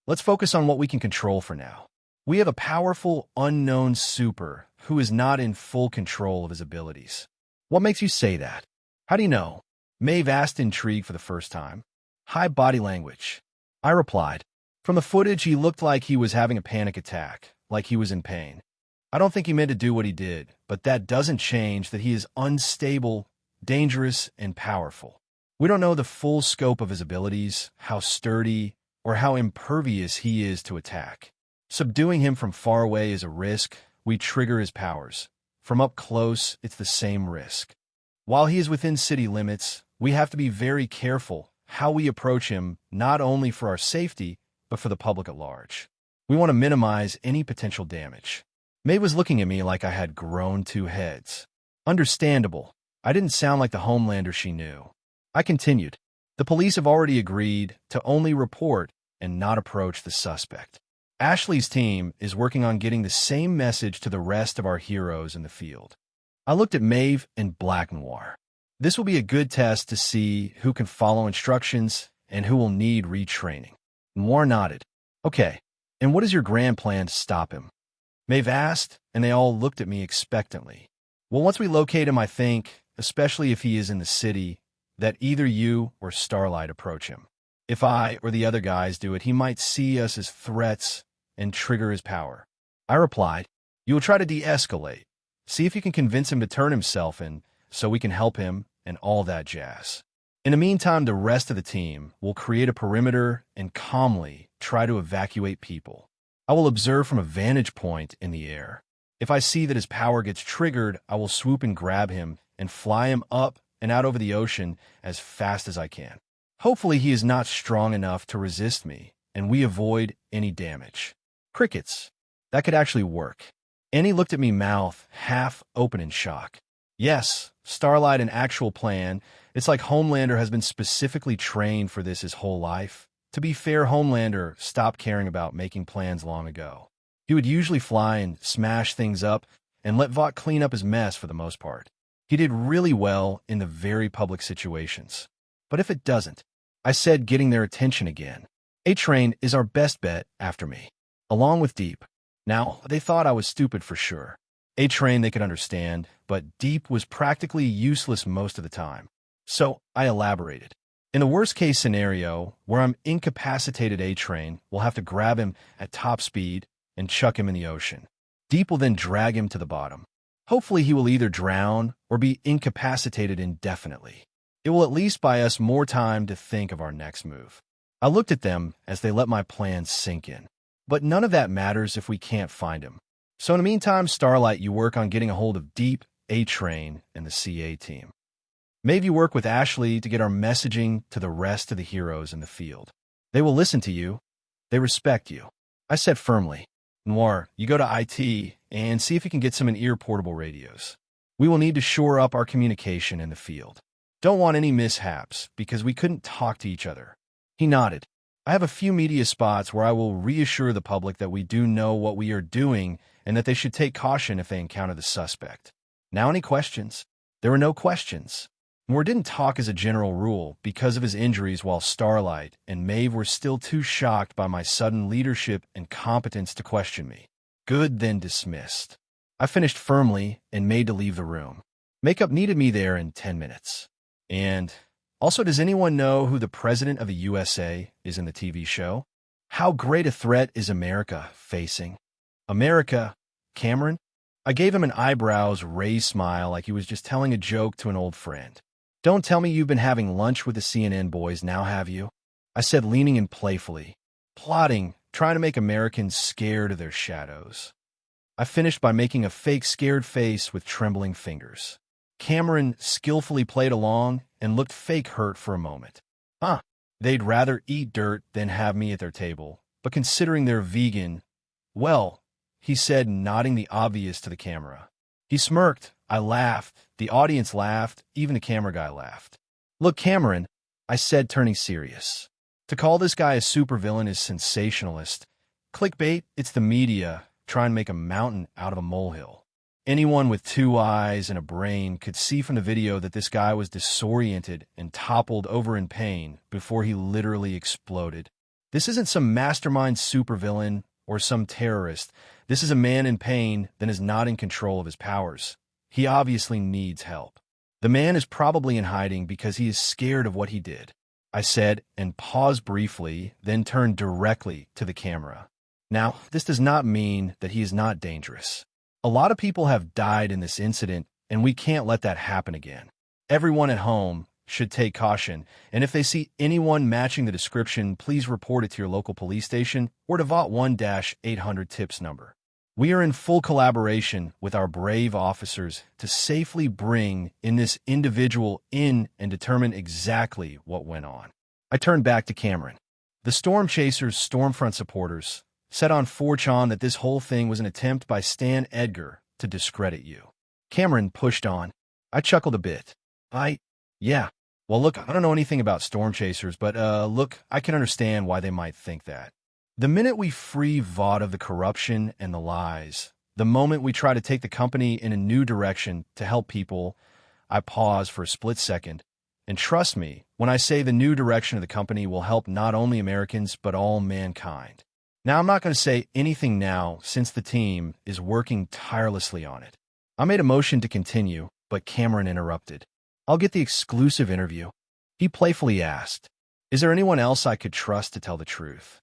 let's focus on what we can control for now. We have a powerful, unknown super who is not in full control of his abilities. What makes you say that? How do you know? Maeve asked, intrigued for the first time. High body language. I replied. From the footage, he looked like he was having a panic attack, like he was in pain. I don't think he meant to do what he did, but that doesn't change that he is unstable, dangerous, and powerful. We don't know the full scope of his abilities, how sturdy, or how impervious he is to attack. Subduing him from far away is a risk. We trigger his powers. From up close, it's the same risk. While he is within city limits, we have to be very careful how we approach him, not only for our safety, but for the public at large. We want to minimize any potential damage. May was looking at me like I had grown two heads. Understandable. I didn't sound like the Homelander she knew. I continued. The police have already agreed to only report and not approach the suspect. Ashley's team is working on getting the same message to the rest of our heroes in the field. I looked at Maeve and Black Noir. This will be a good test to see who can follow instructions and who will need retraining. Noir nodded. Okay, and what is your grand plan to stop him? Maeve asked, and they all looked at me expectantly. Well, once we locate him, I think, especially if he is in the city, that either you or Starlight approach him. If I or the other guys do it, he might see us as threats and trigger his power. I replied, you will try to de-escalate. See if you can convince him to turn himself in so we can help him and all that jazz. In the meantime, the rest of the team will create a perimeter and calmly try to evacuate people. I will observe from a vantage point in the air. If I see that his power gets triggered, I will swoop and grab him and fly him up and out over the ocean as fast as I can. Hopefully he is not strong enough to resist me, and we avoid any damage. Crickets. That could actually work. Annie looked at me, mouth half open in shock. Yes, Starlight, an actual plan. It's like Homelander has been specifically trained for this his whole life. To be fair, Homelander stopped caring about making plans long ago. He would usually fly and smash things up and let Vought clean up his mess for the most part. He did really well in the very public situations. But if it doesn't, I said, getting their attention again. A-Train is our best bet after me, along with Deep. Now, they thought I was stupid for sure. A-Train they could understand, but Deep was practically useless most of the time. So I elaborated. In the worst-case scenario, where I'm incapacitated, A-Train will have to grab him at top speed and chuck him in the ocean. Deep will then drag him to the bottom. Hopefully he will either drown or be incapacitated indefinitely. It will at least buy us more time to think of our next move. I looked at them as they let my plans sink in. But none of that matters if we can't find him. So in the meantime, Starlight, you work on getting a hold of Deep, A-Train, and the CA team. Maybe you work with Ashley to get our messaging to the rest of the heroes in the field. They will listen to you. They respect you. I said firmly. Noir, you go to IT and see if you can get some in-ear portable radios. We will need to shore up our communication in the field. Don't want any mishaps because we couldn't talk to each other. He nodded. I have a few media spots where I will reassure the public that we do know what we are doing and that they should take caution if they encounter the suspect. Now, any questions? There were no questions. Moore didn't talk as a general rule because of his injuries, while Starlight and Maeve were still too shocked by my sudden leadership and competence to question me. Good, then dismissed. I finished firmly and made to leave the room. Makeup needed me there in 10 minutes. And also, does anyone know who the president of the USA is in the TV show? How great a threat is America facing? America, Cameron? I gave him an eyebrows-raised smile like he was just telling a joke to an old friend. Don't tell me you've been having lunch with the CNN boys now, have you? I said, leaning in playfully, plotting, trying to make Americans scared of their shadows. I finished by making a fake scared face with trembling fingers. Cameron skillfully played along and looked fake hurt for a moment. Huh, they'd rather eat dirt than have me at their table, but considering they're vegan, well, he said, nodding the obvious to the camera. He smirked. I laughed. The audience laughed. Even the camera guy laughed. Look, Cameron, I said, turning serious. To call this guy a supervillain is sensationalist. Clickbait, it's the media trying to make a mountain out of a molehill. Anyone with 2 eyes and a brain could see from the video that this guy was disoriented and toppled over in pain before he literally exploded. This isn't some mastermind supervillain or some terrorist. This is a man in pain that is not in control of his powers. He obviously needs help. The man is probably in hiding because he is scared of what he did, I said, and paused briefly, then turned directly to the camera. Now, this does not mean that he is not dangerous. A lot of people have died in this incident, and we can't let that happen again. Everyone at home should take caution, and if they see anyone matching the description, please report it to your local police station or to Vought 1-800 TIPS number. We are in full collaboration with our brave officers to safely bring in this individual in and determine exactly what went on. I turned back to Cameron. The Storm Chasers' Stormfront supporters said on 4chan that this whole thing was an attempt by Stan Edgar to discredit you. Cameron pushed on. I chuckled a bit. Yeah. Well, look, I don't know anything about Storm Chasers, but look, I can understand why they might think that. The minute we free Vought of the corruption and the lies, the moment we try to take the company in a new direction to help people, I pause for a split second. And trust me, when I say the new direction of the company will help not only Americans, but all mankind. Now, I'm not going to say anything now since the team is working tirelessly on it. I made a motion to continue, but Cameron interrupted. I'll get the exclusive interview. He playfully asked, is there anyone else I could trust to tell the truth?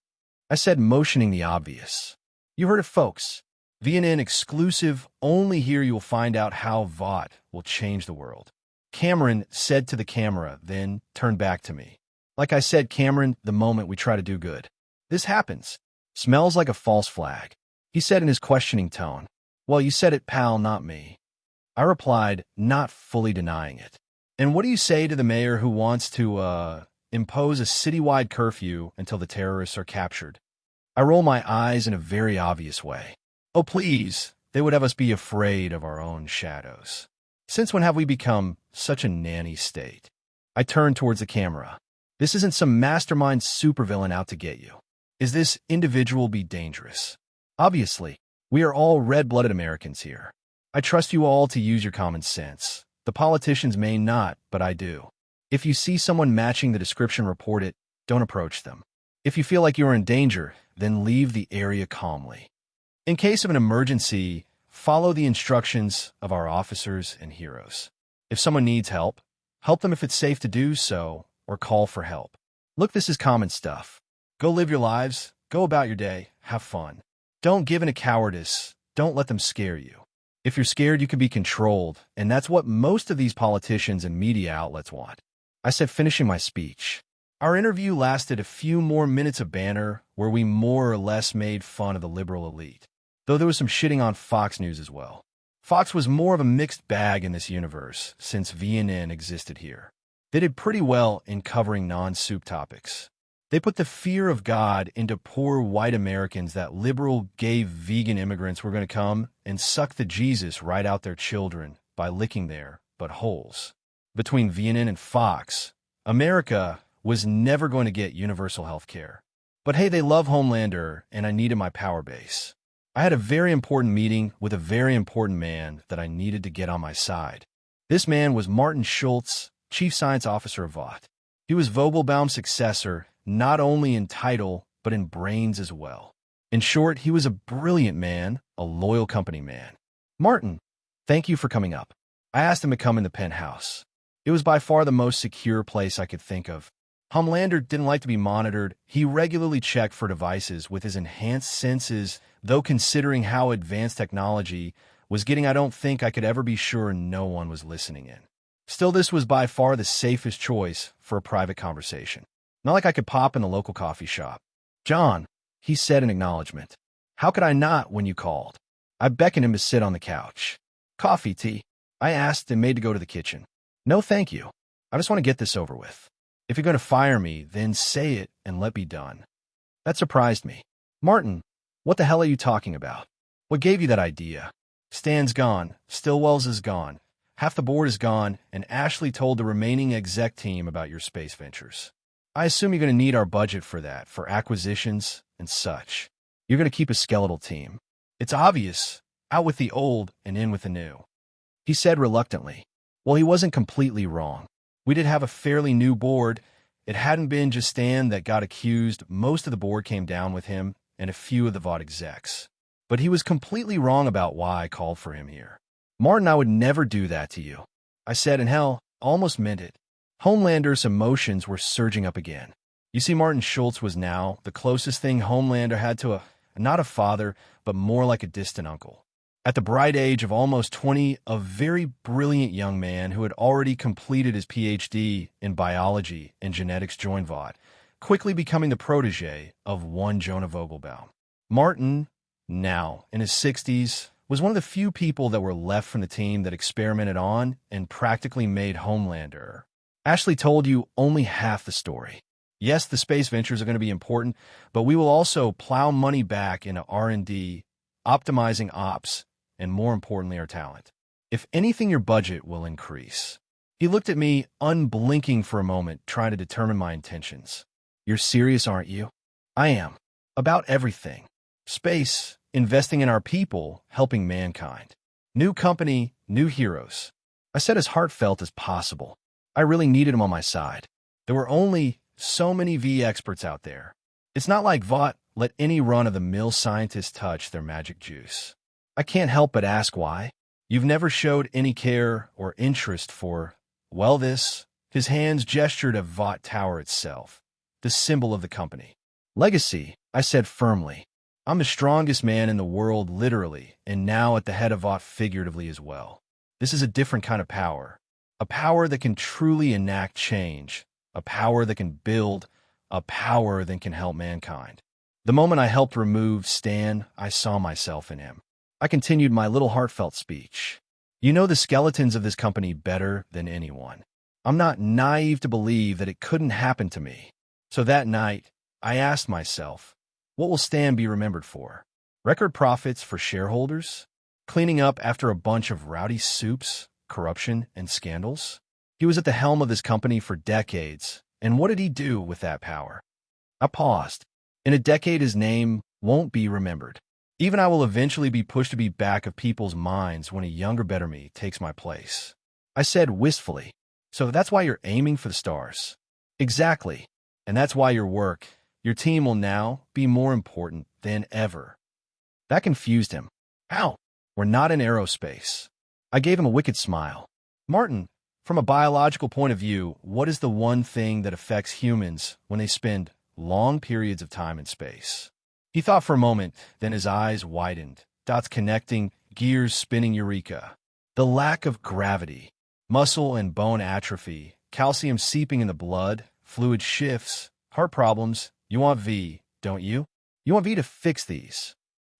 I said, motioning the obvious. You heard it, folks. VNN exclusive, only here you will find out how Vought will change the world. Cameron said to the camera, then turned back to me. Like I said, Cameron, the moment we try to do good, this happens. Smells like a false flag. He said in his questioning tone. Well, you said it, pal, not me. I replied, not fully denying it. And what do you say to the mayor who wants to, impose a citywide curfew until the terrorists are captured? I roll my eyes in a very obvious way. Oh, please, they would have us be afraid of our own shadows. Since when have we become such a nanny state? I turned towards the camera. This isn't some mastermind supervillain out to get you. Is this individual be dangerous? Obviously, we are all red-blooded Americans here. I trust you all to use your common sense. The politicians may not, but I do. If you see someone matching the description, report it. Don't approach them. If you feel like you are in danger, then leave the area calmly. In case of an emergency, follow the instructions of our officers and heroes. If someone needs help, help them if it's safe to do so, or call for help. Look, this is common stuff. Go live your lives, go about your day, have fun. Don't give in to cowardice, don't let them scare you. If you're scared, you can be controlled, and that's what most of these politicians and media outlets want. I said, finishing my speech. Our interview lasted a few more minutes of banter where we more or less made fun of the liberal elite, though there was some shitting on Fox News as well. Fox was more of a mixed bag in this universe since VNN existed here. They did pretty well in covering non-soup topics. They put the fear of God into poor white Americans that liberal, gay, vegan immigrants were going to come and suck the Jesus right out their children by licking their buttholes. Between VNN and Fox, America was never going to get universal health care. But hey, they love Homelander, and I needed my power base. I had a very important meeting with a very important man that I needed to get on my side. This man was Martin Schultz, Chief Science Officer of Vought. He was Vogelbaum's successor, not only in title, but in brains as well. In short, he was a brilliant man, a loyal company man. Martin, thank you for coming up. I asked him to come in the penthouse. It was by far the most secure place I could think of. Homelander didn't like to be monitored. He regularly checked for devices with his enhanced senses, though considering how advanced technology was getting I don't think I could ever be sure no one was listening in. Still, this was by far the safest choice for a private conversation. Not like I could pop in the local coffee shop. "John," he said in acknowledgement. "How could I not when you called?" I beckoned him to sit on the couch. "Coffee, tea?" I asked and made to go to the kitchen. "No, thank you. I just want to get this over with. If you're going to fire me, then say it and let be done." That surprised me. "Martin, what the hell are you talking about? What gave you that idea? Stan's gone, Stillwell's is gone, half the board is gone, and Ashley told the remaining exec team about your space ventures. I assume you're going to need our budget for that, for acquisitions and such. You're going to keep a skeletal team. It's obvious, out with the old and in with the new." He said reluctantly. Well, he wasn't completely wrong. We did have a fairly new board. It hadn't been just Stan that got accused. Most of the board came down with him and a few of the VOD execs. But he was completely wrong about why I called for him here. "Martin, I would never do that to you," I said, and hell, almost meant it. Homelander's emotions were surging up again. You see, Martin Schultz was now the closest thing Homelander had to not a father, but more like a distant uncle. At the bright age of almost 20, a very brilliant young man who had already completed his PhD in biology and genetics joined VOD, quickly becoming the protege of one Jonah Vogelbaum. Martin, now in his 60s, was one of the few people that were left from the team that experimented on and practically made Homelander. Ashley told you only half the story. Yes, the space ventures are going to be important, but we will also plow money back into R&D, optimizing ops, and more importantly, our talent. If anything, your budget will increase. He looked at me, unblinking for a moment, trying to determine my intentions. "You're serious, aren't you?" "I am. About everything. Space, investing in our people, helping mankind. New company, new heroes." I said as heartfelt as possible. I really needed him on my side. There were only so many V experts out there. It's not like VOT let any run-of-the-mill scientist touch their magic juice. I can't help but ask why. You've never showed any care or interest for, well, this. His hands gestured at VOT Tower itself, the symbol of the company. "Legacy," I said firmly. "I'm the strongest man in the world, literally, and now at the head of VOT figuratively as well. This is a different kind of power. A power that can truly enact change. A power that can build. A power that can help mankind." The moment I helped remove Stan, I saw myself in him. I continued my little heartfelt speech. "You know the skeletons of this company better than anyone. I'm not naive to believe that it couldn't happen to me." So that night, I asked myself, what will Stan be remembered for? Record profits for shareholders? Cleaning up after a bunch of rowdy soups, corruption, and scandals? He was at the helm of this company for decades, and what did he do with that power? I paused. In a decade, his name won't be remembered. Even I will eventually be pushed to be back of people's minds when a younger, better me takes my place. I said wistfully, "So that's why you're aiming for the stars?" "Exactly. And that's why your work, your team will now be more important than ever." That confused him. "How?" "We're not in aerospace." I gave him a wicked smile. "Martin, from a biological point of view, what is the one thing that affects humans when they spend long periods of time in space?" He thought for a moment, then his eyes widened, dots connecting, gears spinning. "Eureka. The lack of gravity, muscle and bone atrophy, calcium seeping in the blood, fluid shifts, heart problems. You want V, don't you? You want V to fix these."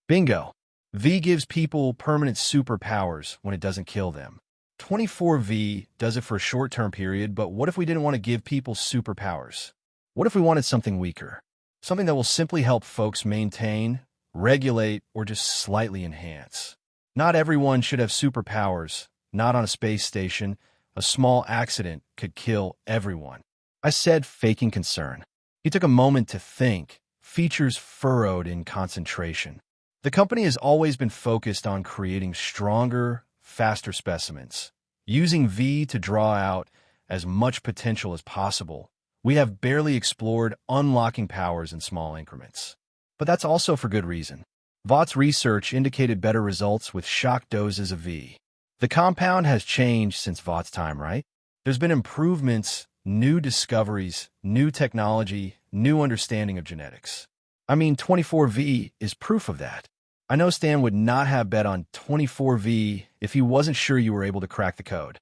Bingo. V gives people permanent superpowers when it doesn't kill them. 24V does it for a short-term period, but what if we didn't want to give people superpowers? What if we wanted something weaker? Something that will simply help folks maintain, regulate, or just slightly enhance. Not everyone should have superpowers, not on a space station. A small accident could kill everyone. I said, faking concern. He took a moment to think, features furrowed in concentration. The company has always been focused on creating stronger, faster specimens, using V to draw out as much potential as possible. We have barely explored unlocking powers in small increments. But that's also for good reason. VOT's research indicated better results with shock doses of V. The compound has changed since VOT's time, right? There's been improvements, new discoveries, new technology, new understanding of genetics. I mean, 24V is proof of that. I know Stan would not have bet on 24V if he wasn't sure you were able to crack the code.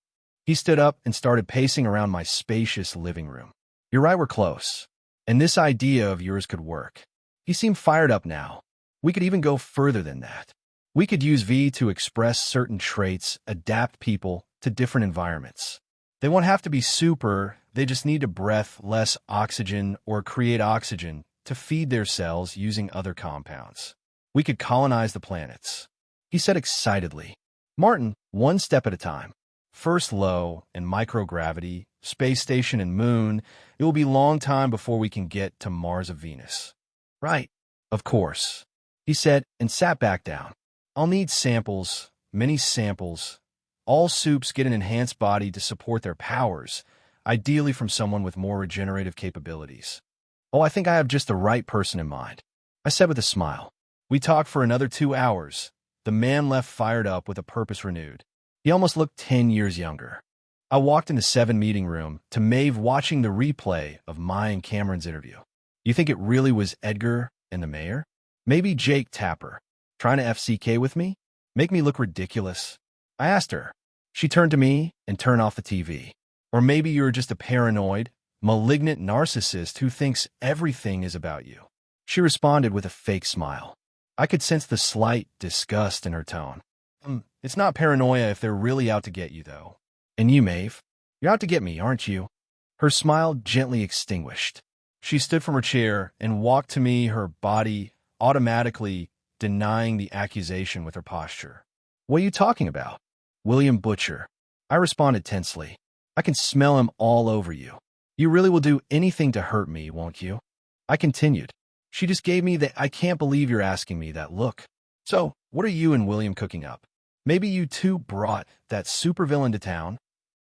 He stood up and started pacing around my spacious living room. You're right, we're close. And this idea of yours could work. He seemed fired up now. We could even go further than that. We could use V to express certain traits, adapt people to different environments. They won't have to be super, they just need to breathe less oxygen or create oxygen to feed their cells using other compounds. We could colonize the planets. He said excitedly. Martin, one step at a time. First low and microgravity, space station and moon. It will be a long time before we can get to Mars or Venus. Right, of course, he said and sat back down. I'll need samples, many samples. All soups get an enhanced body to support their powers, ideally from someone with more regenerative capabilities. Oh, I think I have just the right person in mind, I said with a smile. We talked for another 2 hours. The man left fired up with a purpose renewed. He almost looked 10 years younger. I walked in the 7 meeting room to Maeve watching the replay of my and Cameron's interview. You think it really was Edgar and the mayor? Maybe Jake Tapper, trying to FCK with me? Make me look ridiculous? I asked her. She turned to me and turned off the TV. Or maybe you're just a paranoid, malignant narcissist who thinks everything is about you. She responded with a fake smile. I could sense the slight disgust in her tone. It's not paranoia if they're really out to get you, though. And you, Maeve, you're out to get me, aren't you? Her smile gently extinguished. She stood from her chair and walked to me, her body automatically denying the accusation with her posture. What are you talking about? William Butcher. I responded tensely. I can smell him all over you. You really will do anything to hurt me, won't you? I continued. She just gave me the I can't believe you're asking me that look. So, what are you and William cooking up? Maybe you two brought that supervillain to town?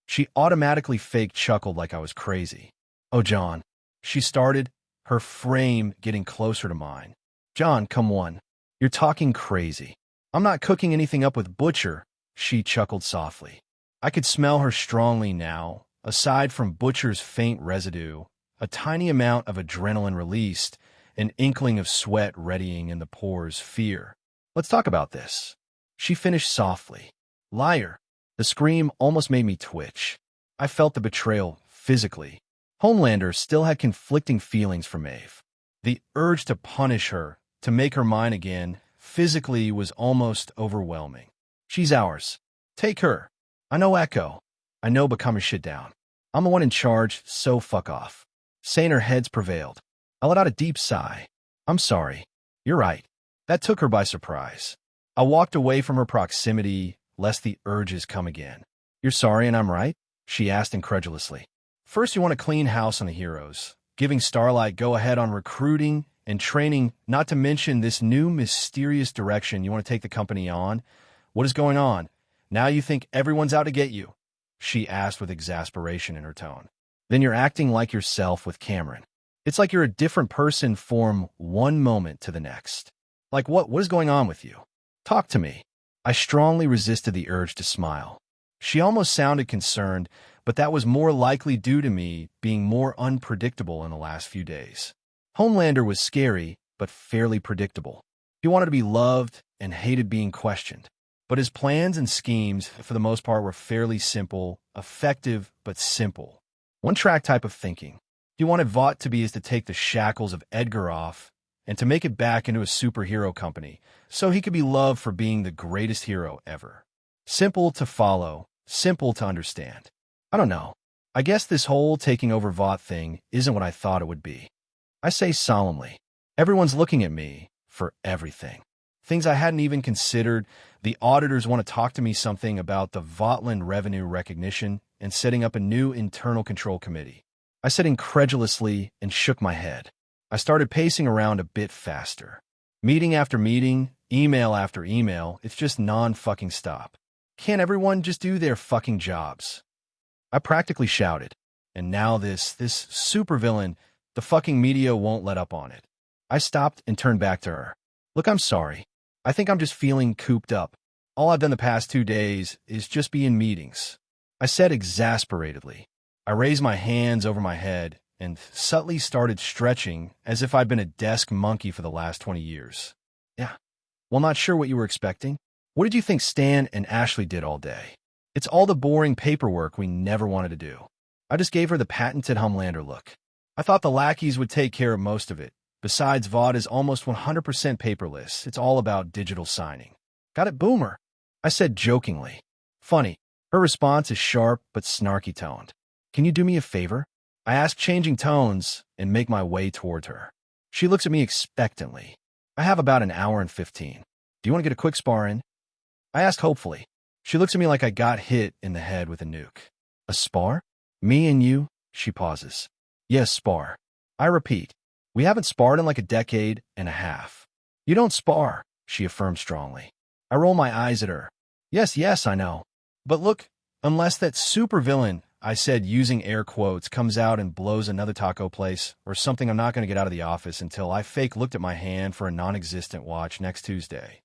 She automatically fake chuckled like I was crazy. Oh, John. She started, her frame getting closer to mine. John, come on. You're talking crazy. I'm not cooking anything up with Butcher, she chuckled softly. I could smell her strongly now, aside from Butcher's faint residue, a tiny amount of adrenaline released, an inkling of sweat readying in the pores, fear. Let's talk about this. She finished softly. Liar. The scream almost made me twitch. I felt the betrayal physically. Homelander still had conflicting feelings for Maeve. The urge to punish her, to make her mine again, physically was almost overwhelming. She's ours. Take her. I know Echo. I know, but calm your shit down. I'm the one in charge, so fuck off. Saner heads prevailed. I let out a deep sigh. I'm sorry. You're right. That took her by surprise. I walked away from her proximity, lest the urges come again. You're sorry and I'm right? She asked incredulously. First, you want to clean house on the heroes, giving Starlight go-ahead on recruiting and training, not to mention this new mysterious direction you want to take the company on. What is going on? Now you think everyone's out to get you? She asked with exasperation in her tone. Then you're acting like yourself with Cameron. It's like you're a different person from one moment to the next. Like what is going on with you? Talk to me. I strongly resisted the urge to smile. She almost sounded concerned, but that was more likely due to me being more unpredictable in the last few days. Homelander was scary, but fairly predictable. He wanted to be loved and hated being questioned. But his plans and schemes, for the most part, were fairly simple, effective, but simple. One-track type of thinking. He wanted Vought to be is to take the shackles of Edgar off and to make it back into a superhero company, so he could be loved for being the greatest hero ever. Simple to follow, simple to understand. I don't know. I guess this whole taking over Vought thing isn't what I thought it would be. I say solemnly, everyone's looking at me for everything. Things I hadn't even considered. The auditors want to talk to me something about the Vaughtland revenue recognition and setting up a new internal control committee. I said incredulously and shook my head. I started pacing around a bit faster. Meeting after meeting, email after email, it's just non-fucking stop. Can't everyone just do their fucking jobs? I practically shouted. And now this supervillain, the fucking media won't let up on it. I stopped and turned back to her. Look, I'm sorry. I think I'm just feeling cooped up. All I've done the past 2 days is just be in meetings. I said exasperatedly. I raised my hands over my head and subtly started stretching as if I'd been a desk monkey for the last 20 years. Yeah, Well, not sure what you were expecting. What did you think Stan and Ashley did all day? It's all the boring paperwork we never wanted to do. I just gave her the patented Homelander look. I thought the lackeys would take care of most of it. Besides, VOD is almost 100% paperless. It's all about digital signing. Got it, Boomer? I said jokingly. Funny. Her response is sharp but snarky toned. Can you do me a favor? I ask, changing tones, and make my way toward her. She looks at me expectantly. I have about an hour and 15. Do you want to get a quick spar in? I ask hopefully. She looks at me like I got hit in the head with a nuke. A spar? Me and you? She pauses. Yes, spar. I repeat. We haven't sparred in like a decade and a half. You don't spar, she affirms strongly. I roll my eyes at her. Yes, I know. But look, unless that supervillain, I said using air quotes, comes out and blows another taco place or something, I'm not going to get out of the office until I fake looked at my hand for a non-existent watch next Tuesday.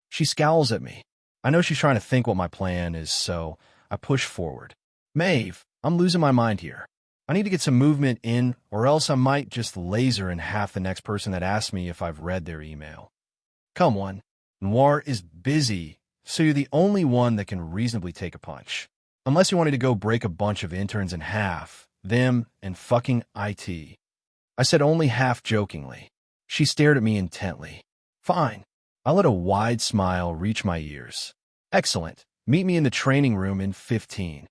She scowls at me. I know she's trying to think what my plan is, so I push forward. Maeve, I'm losing my mind here. I need to get some movement in, or else I might just laser in half the next person that asks me if I've read their email. Come on. Noir is busy, so you're the only one that can reasonably take a punch. Unless you wanted to go break a bunch of interns in half, them and fucking IT. I said only half jokingly. She stared at me intently. Fine. I let a wide smile reach my ears. Excellent. Meet me in the training room in 15.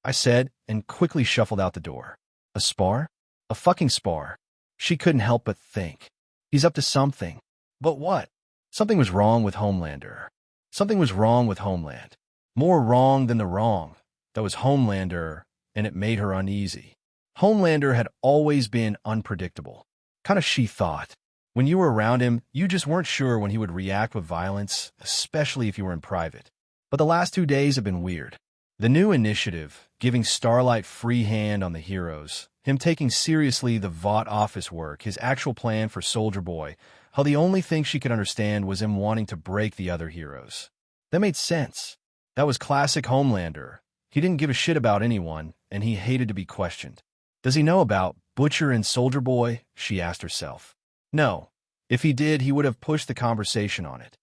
I said, and quickly shuffled out the door. A spar? A fucking spar. She couldn't help but think. He's up to something. But what? Something was wrong with Homelander. Something was wrong with Homeland. More wrong than the wrong. That was Homelander, and it made her uneasy. Homelander had always been unpredictable. Kind of, she thought. When you were around him, you just weren't sure when he would react with violence, especially if you were in private. But the last 2 days have been weird. The new initiative, giving Starlight free hand on the heroes, him taking seriously the Vought office work, his actual plan for Soldier Boy, how the only thing she could understand was him wanting to break the other heroes. That made sense. That was classic Homelander. He didn't give a shit about anyone, and he hated to be questioned. Does he know about Butcher and Soldier Boy? She asked herself. No. If he did, he would have pushed the conversation on it.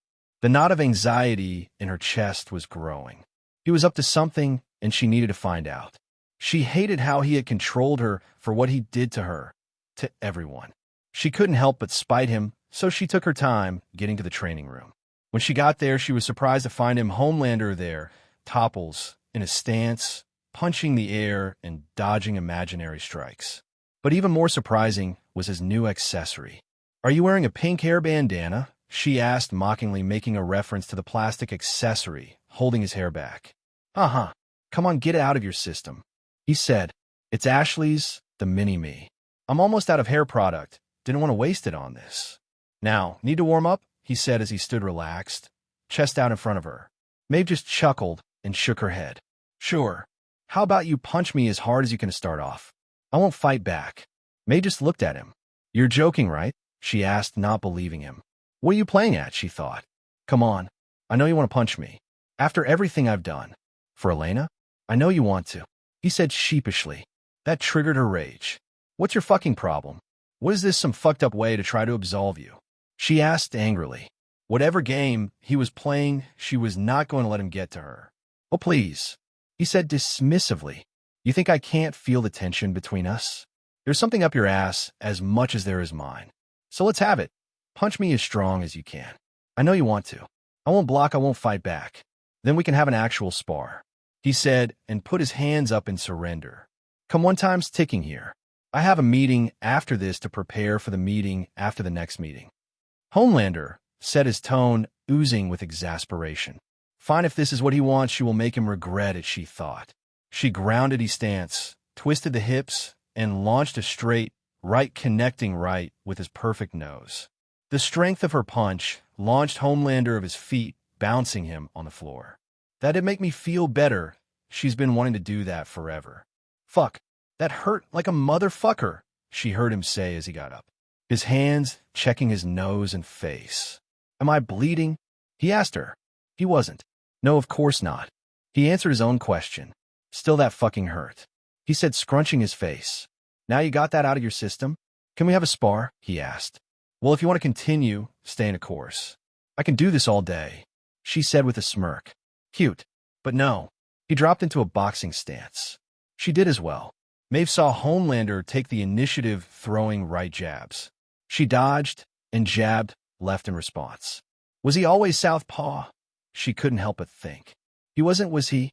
The knot of anxiety in her chest was growing. He was up to something, and she needed to find out. She hated how he had controlled her for what he did to her, to everyone. She couldn't help but spite him, so she took her time getting to the training room. When she got there, she was surprised to find him, Homelander, there, topples, in a stance, punching the air and dodging imaginary strikes. But even more surprising was his new accessory. Are you wearing a pink hair bandana? She asked, mockingly, making a reference to the plastic accessory, holding his hair back. Uh-huh. Come on, get it out of your system. He said, It's Ashley's, the mini-me. I'm almost out of hair product. Didn't want to waste it on this. Now, need to warm up? He said as he stood relaxed, chest out in front of her. Maeve just chuckled and shook her head. Sure. How about you punch me as hard as you can to start off? I won't fight back. Maeve just looked at him. You're joking, right? She asked, not believing him. What are you playing at? She thought. Come on. I know you want to punch me. After everything I've done. For Elena? I know you want to. He said sheepishly. That triggered her rage. What's your fucking problem? What is this, some fucked up way to try to absolve you? She asked angrily. Whatever game he was playing, she was not going to let him get to her. Oh, please. He said dismissively. You think I can't feel the tension between us? There's something up your ass as much as there is mine. So let's have it. Punch me as strong as you can. I know you want to. I won't block, I won't fight back. Then we can have an actual spar. He said, and put his hands up in surrender. Come, one time's ticking here. I have a meeting after this to prepare for the meeting after the next meeting. Homelander, said, his tone oozing with exasperation. Fine, if this is what he wants, she will make him regret it, she thought. She grounded his stance, twisted the hips, and launched a straight, right connecting right with his perfect nose. The strength of her punch launched Homelander of his feet, bouncing him on the floor. That'd make me feel better. She's been wanting to do that forever. Fuck, that hurt like a motherfucker, she heard him say as he got up. His hands checking his nose and face. Am I bleeding? He asked her. He wasn't. No, of course not. He answered his own question. Still that fucking hurt. He said, scrunching his face. Now you got that out of your system? Can we have a spar? He asked. Well, if you want to continue, stay in a course. I can do this all day, she said with a smirk. Cute. But no. He dropped into a boxing stance. She did as well. Maeve saw Homelander take the initiative, throwing right jabs. She dodged and jabbed left in response. Was he always southpaw? She couldn't help but think. He wasn't, was he?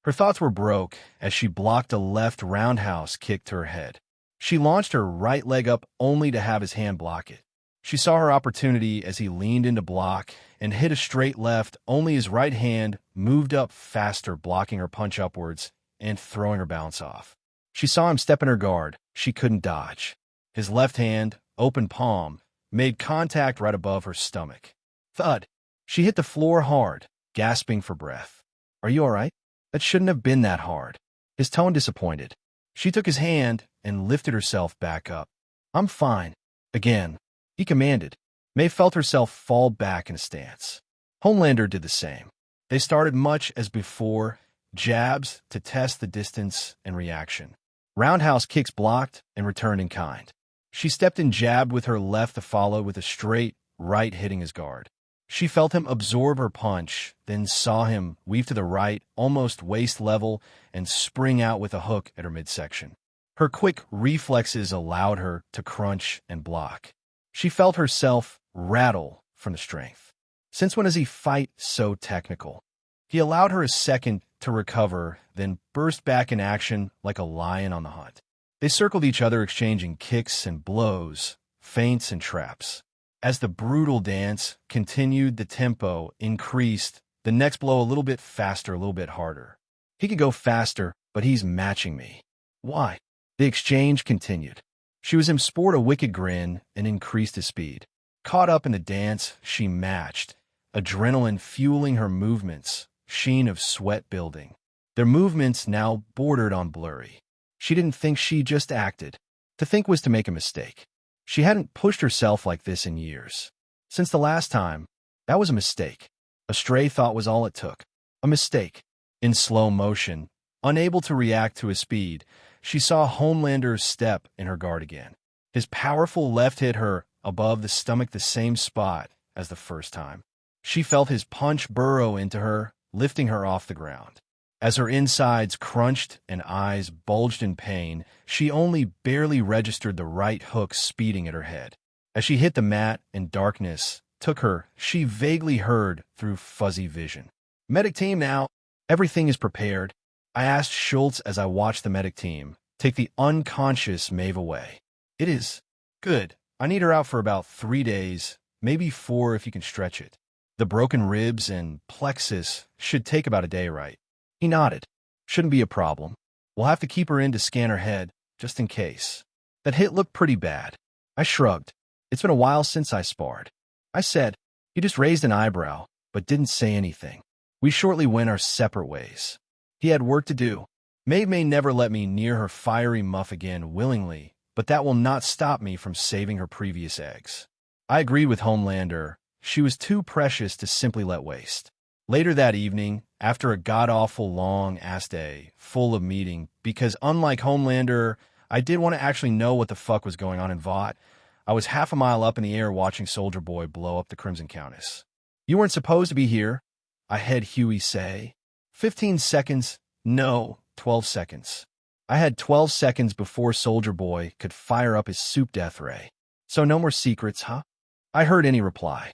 Her thoughts were broke as she blocked a left roundhouse kick to her head. She launched her right leg up only to have his hand block it. She saw her opportunity as he leaned into block and hit a straight left, only his right hand moved up faster, blocking her punch upwards and throwing her bounce off. She saw him step in her guard. She couldn't dodge. His left hand, open palm, made contact right above her stomach. Thud. She hit the floor hard, gasping for breath. Are you all right? That shouldn't have been that hard. His tone disappointed. She took his hand and lifted herself back up. I'm fine. Again. He commanded. May felt herself fall back in a stance. Homelander did the same. They started much as before, jabs to test the distance and reaction. Roundhouse kicks blocked and returned in kind. She stepped and jabbed with her left to follow with a straight right hitting his guard. She felt him absorb her punch, then saw him weave to the right, almost waist level, and spring out with a hook at her midsection. Her quick reflexes allowed her to crunch and block. She felt herself rattle from the strength. Since when does he fight so technical? He allowed her a second to recover, then burst back in action like a lion on the hunt. They circled each other, exchanging kicks and blows, feints and traps. As the brutal dance continued, the tempo increased, the next blow a little bit faster, a little bit harder. He could go faster, but he's matching me. Why? The exchange continued. She was him sport a wicked grin and increased his speed. Caught up in the dance, she matched, adrenaline fueling her movements, sheen of sweat building. Their movements now bordered on blurry. She didn't think, she just acted. To think was to make a mistake. She hadn't pushed herself like this in years. Since the last time, that was a mistake. A stray thought was all it took. A mistake. In slow motion, unable to react to his speed, she saw Homelander's step in her guard again. His powerful left hit her above the stomach, the same spot as the first time. She felt his punch burrow into her, lifting her off the ground. As her insides crunched and eyes bulged in pain, she only barely registered the right hook speeding at her head. As she hit the mat and darkness took her, she vaguely heard through fuzzy vision. Medic team now. Everything is prepared. I asked Schultz as I watched the medic team take the unconscious Maeve away. It is. Good. I need her out for about 3 days, maybe 4 if you can stretch it. The broken ribs and plexus should take about a day, right? He nodded. Shouldn't be a problem. We'll have to keep her in to scan her head, just in case. That hit looked pretty bad. I shrugged. It's been a while since I sparred. I said. He just raised an eyebrow, but didn't say anything. We shortly went our separate ways. He had work to do. Maeve may never let me near her fiery muff again willingly, but that will not stop me from saving her previous eggs. I agreed with Homelander. She was too precious to simply let waste. Later that evening, after a god-awful long-ass day, full of meeting, because unlike Homelander, I did want to actually know what the fuck was going on in Vought, I was half a mile up in the air watching Soldier Boy blow up the Crimson Countess. You weren't supposed to be here, I heard Huey say. 15 seconds, no, 12 seconds. I had 12 seconds before Soldier Boy could fire up his soup death ray. So no more secrets, huh? I heard any reply.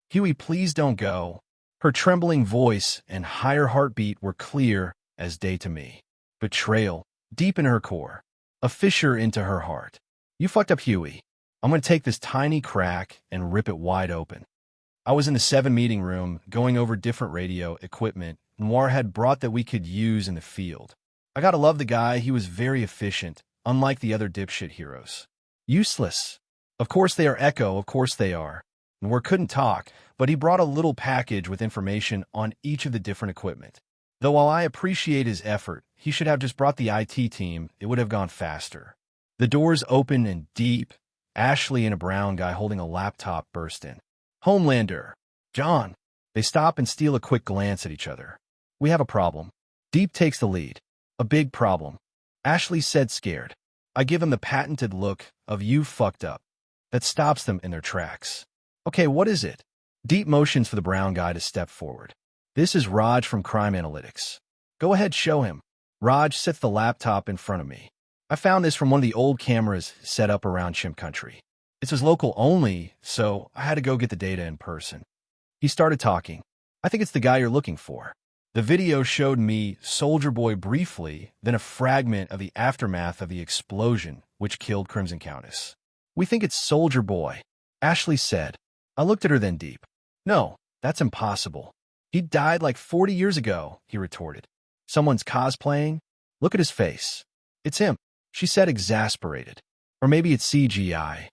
Huey, please don't go. Her trembling voice and higher heartbeat were clear as day to me. Betrayal, deep in her core. A fissure into her heart. You fucked up, Huey. I'm going to take this tiny crack and rip it wide open. I was in the 7 meeting room, going over different radio equipment Noir had brought that we could use in the field. I gotta love the guy, he was very efficient, unlike the other dipshit heroes. Useless. Of course they are, Echo, of course they are. Noir couldn't talk, but he brought a little package with information on each of the different equipment. Though while I appreciate his effort, he should have just brought the IT team, it would have gone faster. The doors opened and deep. Ashley and a brown guy holding a laptop burst in. Homelander. John. They stop and steal a quick glance at each other. We have a problem. Deep takes the lead. A big problem. Ashley said, scared. I give him the patented look of you fucked up. That stops them in their tracks. Okay, what is it? Deep motions for the brown guy to step forward. This is Raj from Crime Analytics. Go ahead, show him. Raj sets the laptop in front of me. I found this from one of the old cameras set up around Chimp Country. It was local only, so I had to go get the data in person. He started talking. I think it's the guy you're looking for. The video showed me Soldier Boy briefly, then a fragment of the aftermath of the explosion which killed Crimson Countess. We think it's Soldier Boy, Ashley said. I looked at her then deep. No, that's impossible. He died like 40 years ago, he retorted. Someone's cosplaying? Look at his face. It's him, she said, exasperated. Or maybe it's CGI.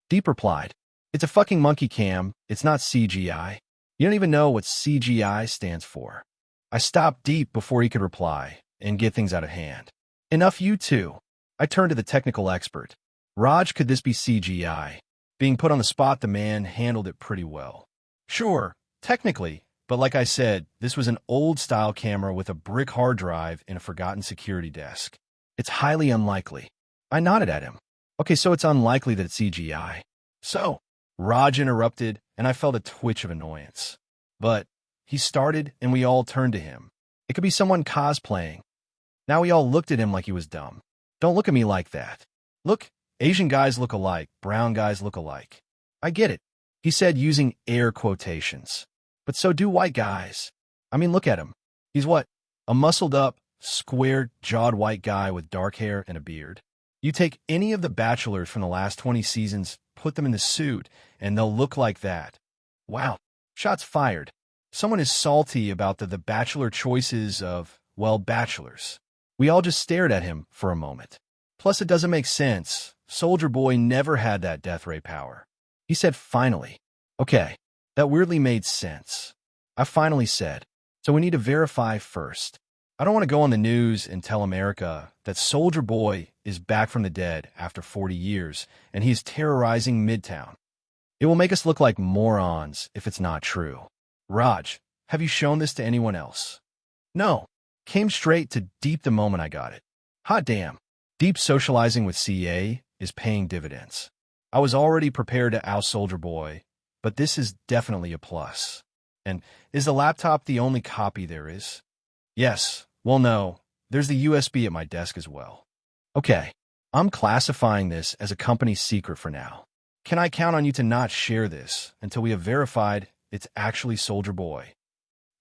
Deep replied. It's a fucking monkey cam, it's not CGI. You don't even know what CGI stands for. I stopped Deep before he could reply and get things out of hand. Enough you two. I turned to the technical expert. Raj, could this be CGI? Being put on the spot, the man handled it pretty well. Sure, technically, but like I said, this was an old-style camera with a brick hard drive in a forgotten security desk. It's highly unlikely. I nodded at him. Okay, so it's unlikely that it's CGI. So, Raj interrupted, and I felt a twitch of annoyance. But he started, and we all turned to him. It could be someone cosplaying. Now we all looked at him like he was dumb. Don't look at me like that. Look, Asian guys look alike, brown guys look alike. I get it, he said using air quotations. But so do white guys. I mean, look at him. He's what? A muscled-up, square-jawed white guy with dark hair and a beard. You take any of the bachelors from the last 20 seasons, put them in the suit, and they'll look like that. Wow, shots fired. Someone is salty about the bachelor choices of, well, bachelors. We all just stared at him for a moment. Plus, it doesn't make sense. Soldier Boy never had that death ray power. He said finally. Okay, that weirdly made sense. I finally said, so we need to verify first. I don't want to go on the news and tell America that Soldier Boy is back from the dead after 40 years and he's terrorizing Midtown. It will make us look like morons if it's not true. Raj, have you shown this to anyone else? No. Came straight to Deep the moment I got it. Hot damn. Deep socializing with CA is paying dividends. I was already prepared to oust Soldier Boy, but this is definitely a plus. And is the laptop the only copy there is? Yes. Well, no. There's the USB at my desk as well. Okay. I'm classifying this as a company secret for now. Can I count on you to not share this until we have verified it's actually Soldier Boy?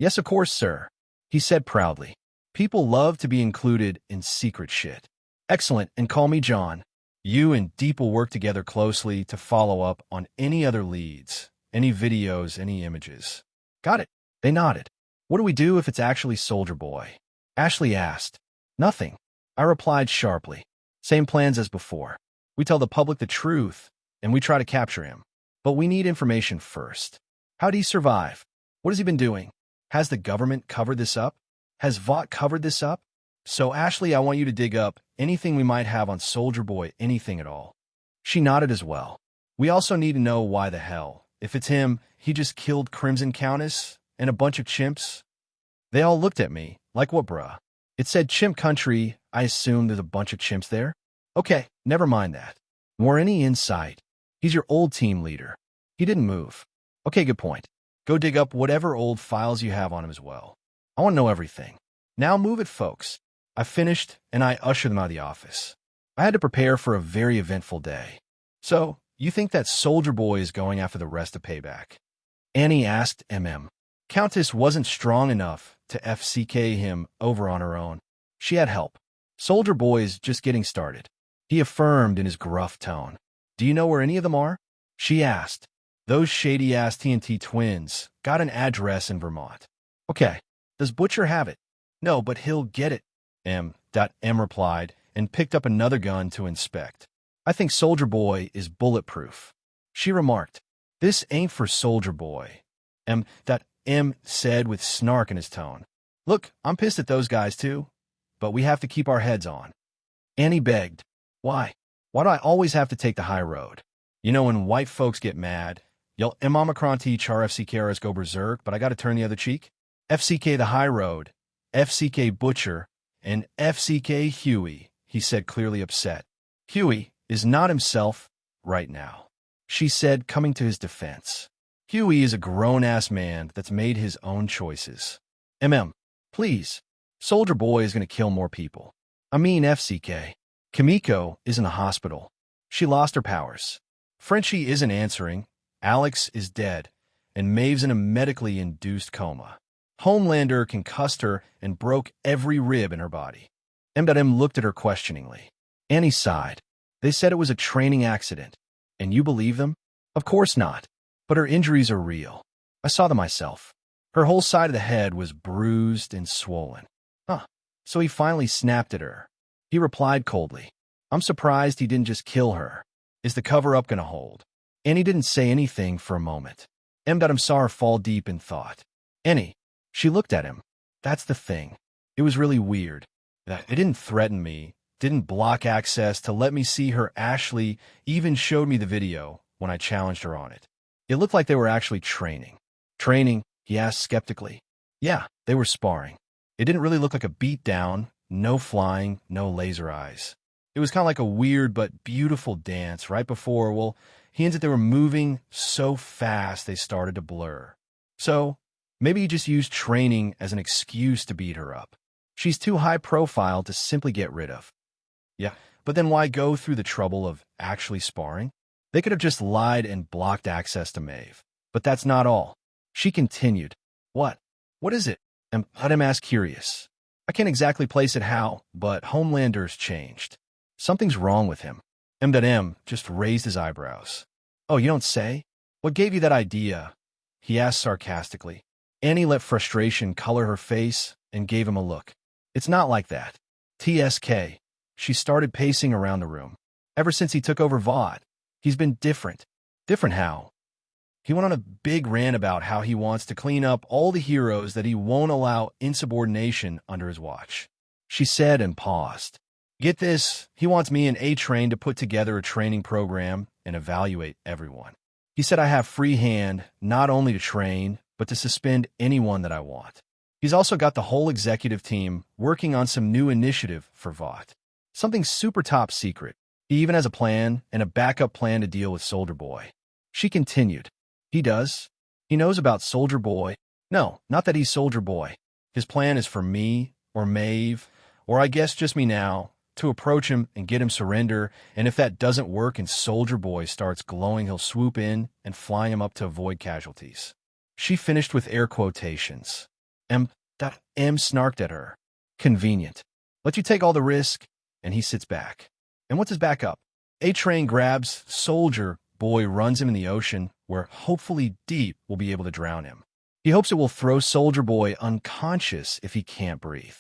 Yes, of course, sir, he said proudly. People love to be included in secret shit. Excellent, and call me John. You and Deep will work together closely to follow up on any other leads, any videos, any images. Got it. They nodded. What do we do if it's actually Soldier Boy? Ashley asked. Nothing. I replied sharply. Same plans as before. We tell the public the truth, and we try to capture him. But we need information first. How'd he survive? What has he been doing? Has the government covered this up? Has Vought covered this up? So, Ashley, I want you to dig up anything we might have on Soldier Boy, anything at all. She nodded as well. We also need to know why the hell. If it's him, he just killed Crimson Countess and a bunch of chimps. They all looked at me, like what, bruh? It said Chimp Country. I assume there's a bunch of chimps there. Okay, never mind that. More any insight? He's your old team leader. He didn't move. Okay, good point. Go dig up whatever old files you have on him as well. I want to know everything. Now move it, folks. I finished, and I ushered them out of the office. I had to prepare for a very eventful day. So, you think that Soldier Boy is going after the rest of Payback? Annie asked Countess wasn't strong enough to FCK him over on her own. She had help. Soldier Boy is just getting started. He affirmed in his gruff tone. Do you know where any of them are? She asked. Those shady-ass TNT twins got an address in Vermont. Okay. Does Butcher have it? No, but he'll get it. M replied and picked up another gun to inspect. I think Soldier Boy is bulletproof. She remarked. This ain't for Soldier Boy. M said with snark in his tone. Look, I'm pissed at those guys too, but we have to keep our heads on. Annie begged. Why? Why do I always have to take the high road? You know, when white folks get mad, you'll Omicron teach our FCKers go berserk, but I gotta turn the other cheek? FCK the high road, FCK Butcher, and FCK Huey, he said, clearly upset. Huey is not himself right now, she said, coming to his defense. Huey is a grown-ass man that's made his own choices. Please. Soldier Boy is going to kill more people. I mean FCK. Kimiko is in the hospital. She lost her powers. Frenchie isn't answering. Alex is dead. And Maeve's in a medically induced coma. Homelander concussed her and broke every rib in her body. M.M. looked at her questioningly. Annie sighed. They said it was a training accident. And you believe them? Of course not. But her injuries are real. I saw them myself. Her whole side of the head was bruised and swollen. So he finally snapped at her. He replied coldly. I'm surprised he didn't just kill her. Is the cover-up going to hold? Annie didn't say anything for a moment. M.M. saw her fall deep in thought. Annie. She looked at him. That's the thing. It was really weird. It didn't threaten me, didn't block access to let me see her. Ashley even showed me the video when I challenged her on it. It looked like they were actually training. Training? He asked skeptically. Yeah, they were sparring. It didn't really look like a beatdown, no flying, no laser eyes. It was kind of like a weird but beautiful dance right before, he hinted they were moving so fast they started to blur. So, maybe he just used training as an excuse to beat her up. She's too high profile to simply get rid of. Yeah, but then why go through the trouble of actually sparring? They could have just lied and blocked access to Maeve. But that's not all. She continued. What? What is it? And let him ask curious. I can't exactly place it how, but Homelander's changed. Something's wrong with him. M.M. just raised his eyebrows. Oh, you don't say? What gave you that idea? He asked sarcastically. Annie let frustration color her face and gave him a look. It's not like that. TSK. She started pacing around the room. Ever since he took over VOD, he's been different. Different how? He went on a big rant about how he wants to clean up all the heroes that he won't allow insubordination under his watch. She said and paused. Get this, he wants me and A-Train to put together a training program and evaluate everyone. He said I have free hand not only to train, but to suspend anyone that I want. He's also got the whole executive team working on some new initiative for VOD. Something super top secret. He even has a plan and a backup plan to deal with Soldier Boy. She continued. He does. He knows about Soldier Boy. No, not that he's Soldier Boy. His plan is for me, or Maeve, or I guess just me now, to approach him and get him surrender, and if that doesn't work and Soldier Boy starts glowing, he'll swoop in and fly him up to avoid casualties. She finished with air quotations. M snarked at her. Convenient. Let you take all the risk, and he sits back. And what's his backup? A-Train grabs Soldier Boy, runs him in the ocean, where hopefully Deep will be able to drown him. He hopes it will throw Soldier Boy unconscious if he can't breathe.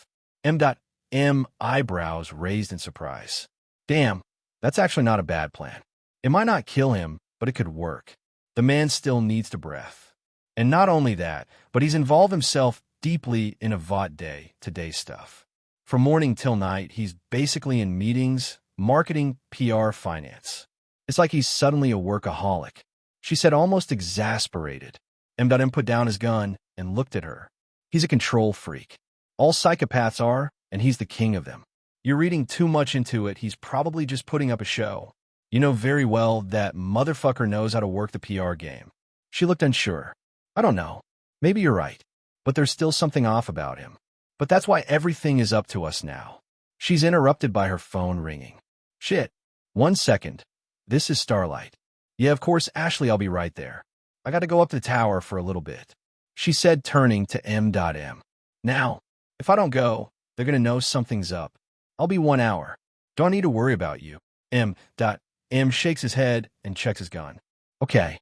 M. eyebrows raised in surprise. Damn, that's actually not a bad plan. It might not kill him, but it could work. The man still needs to breath. And not only that, but he's involved himself deeply in a VOD day-to-day stuff. From morning till night, he's basically in meetings, marketing, PR, finance. It's like he's suddenly a workaholic. She said, almost exasperated. M. put down his gun and looked at her. He's a control freak. All psychopaths are, and he's the king of them. You're reading too much into it. He's probably just putting up a show. You know very well that motherfucker knows how to work the PR game. She looked unsure. I don't know. Maybe you're right. But there's still something off about him. But that's why everything is up to us now. She's interrupted by her phone ringing. Shit. 1 second. This is Starlight. Yeah, of course, Ashley, I'll be right there. I gotta go up the tower for a little bit. She said, turning to M. Now, if I don't go, they're gonna know something's up. I'll be 1 hour. Don't need to worry about you. M. shakes his head and checks his gun. Okay.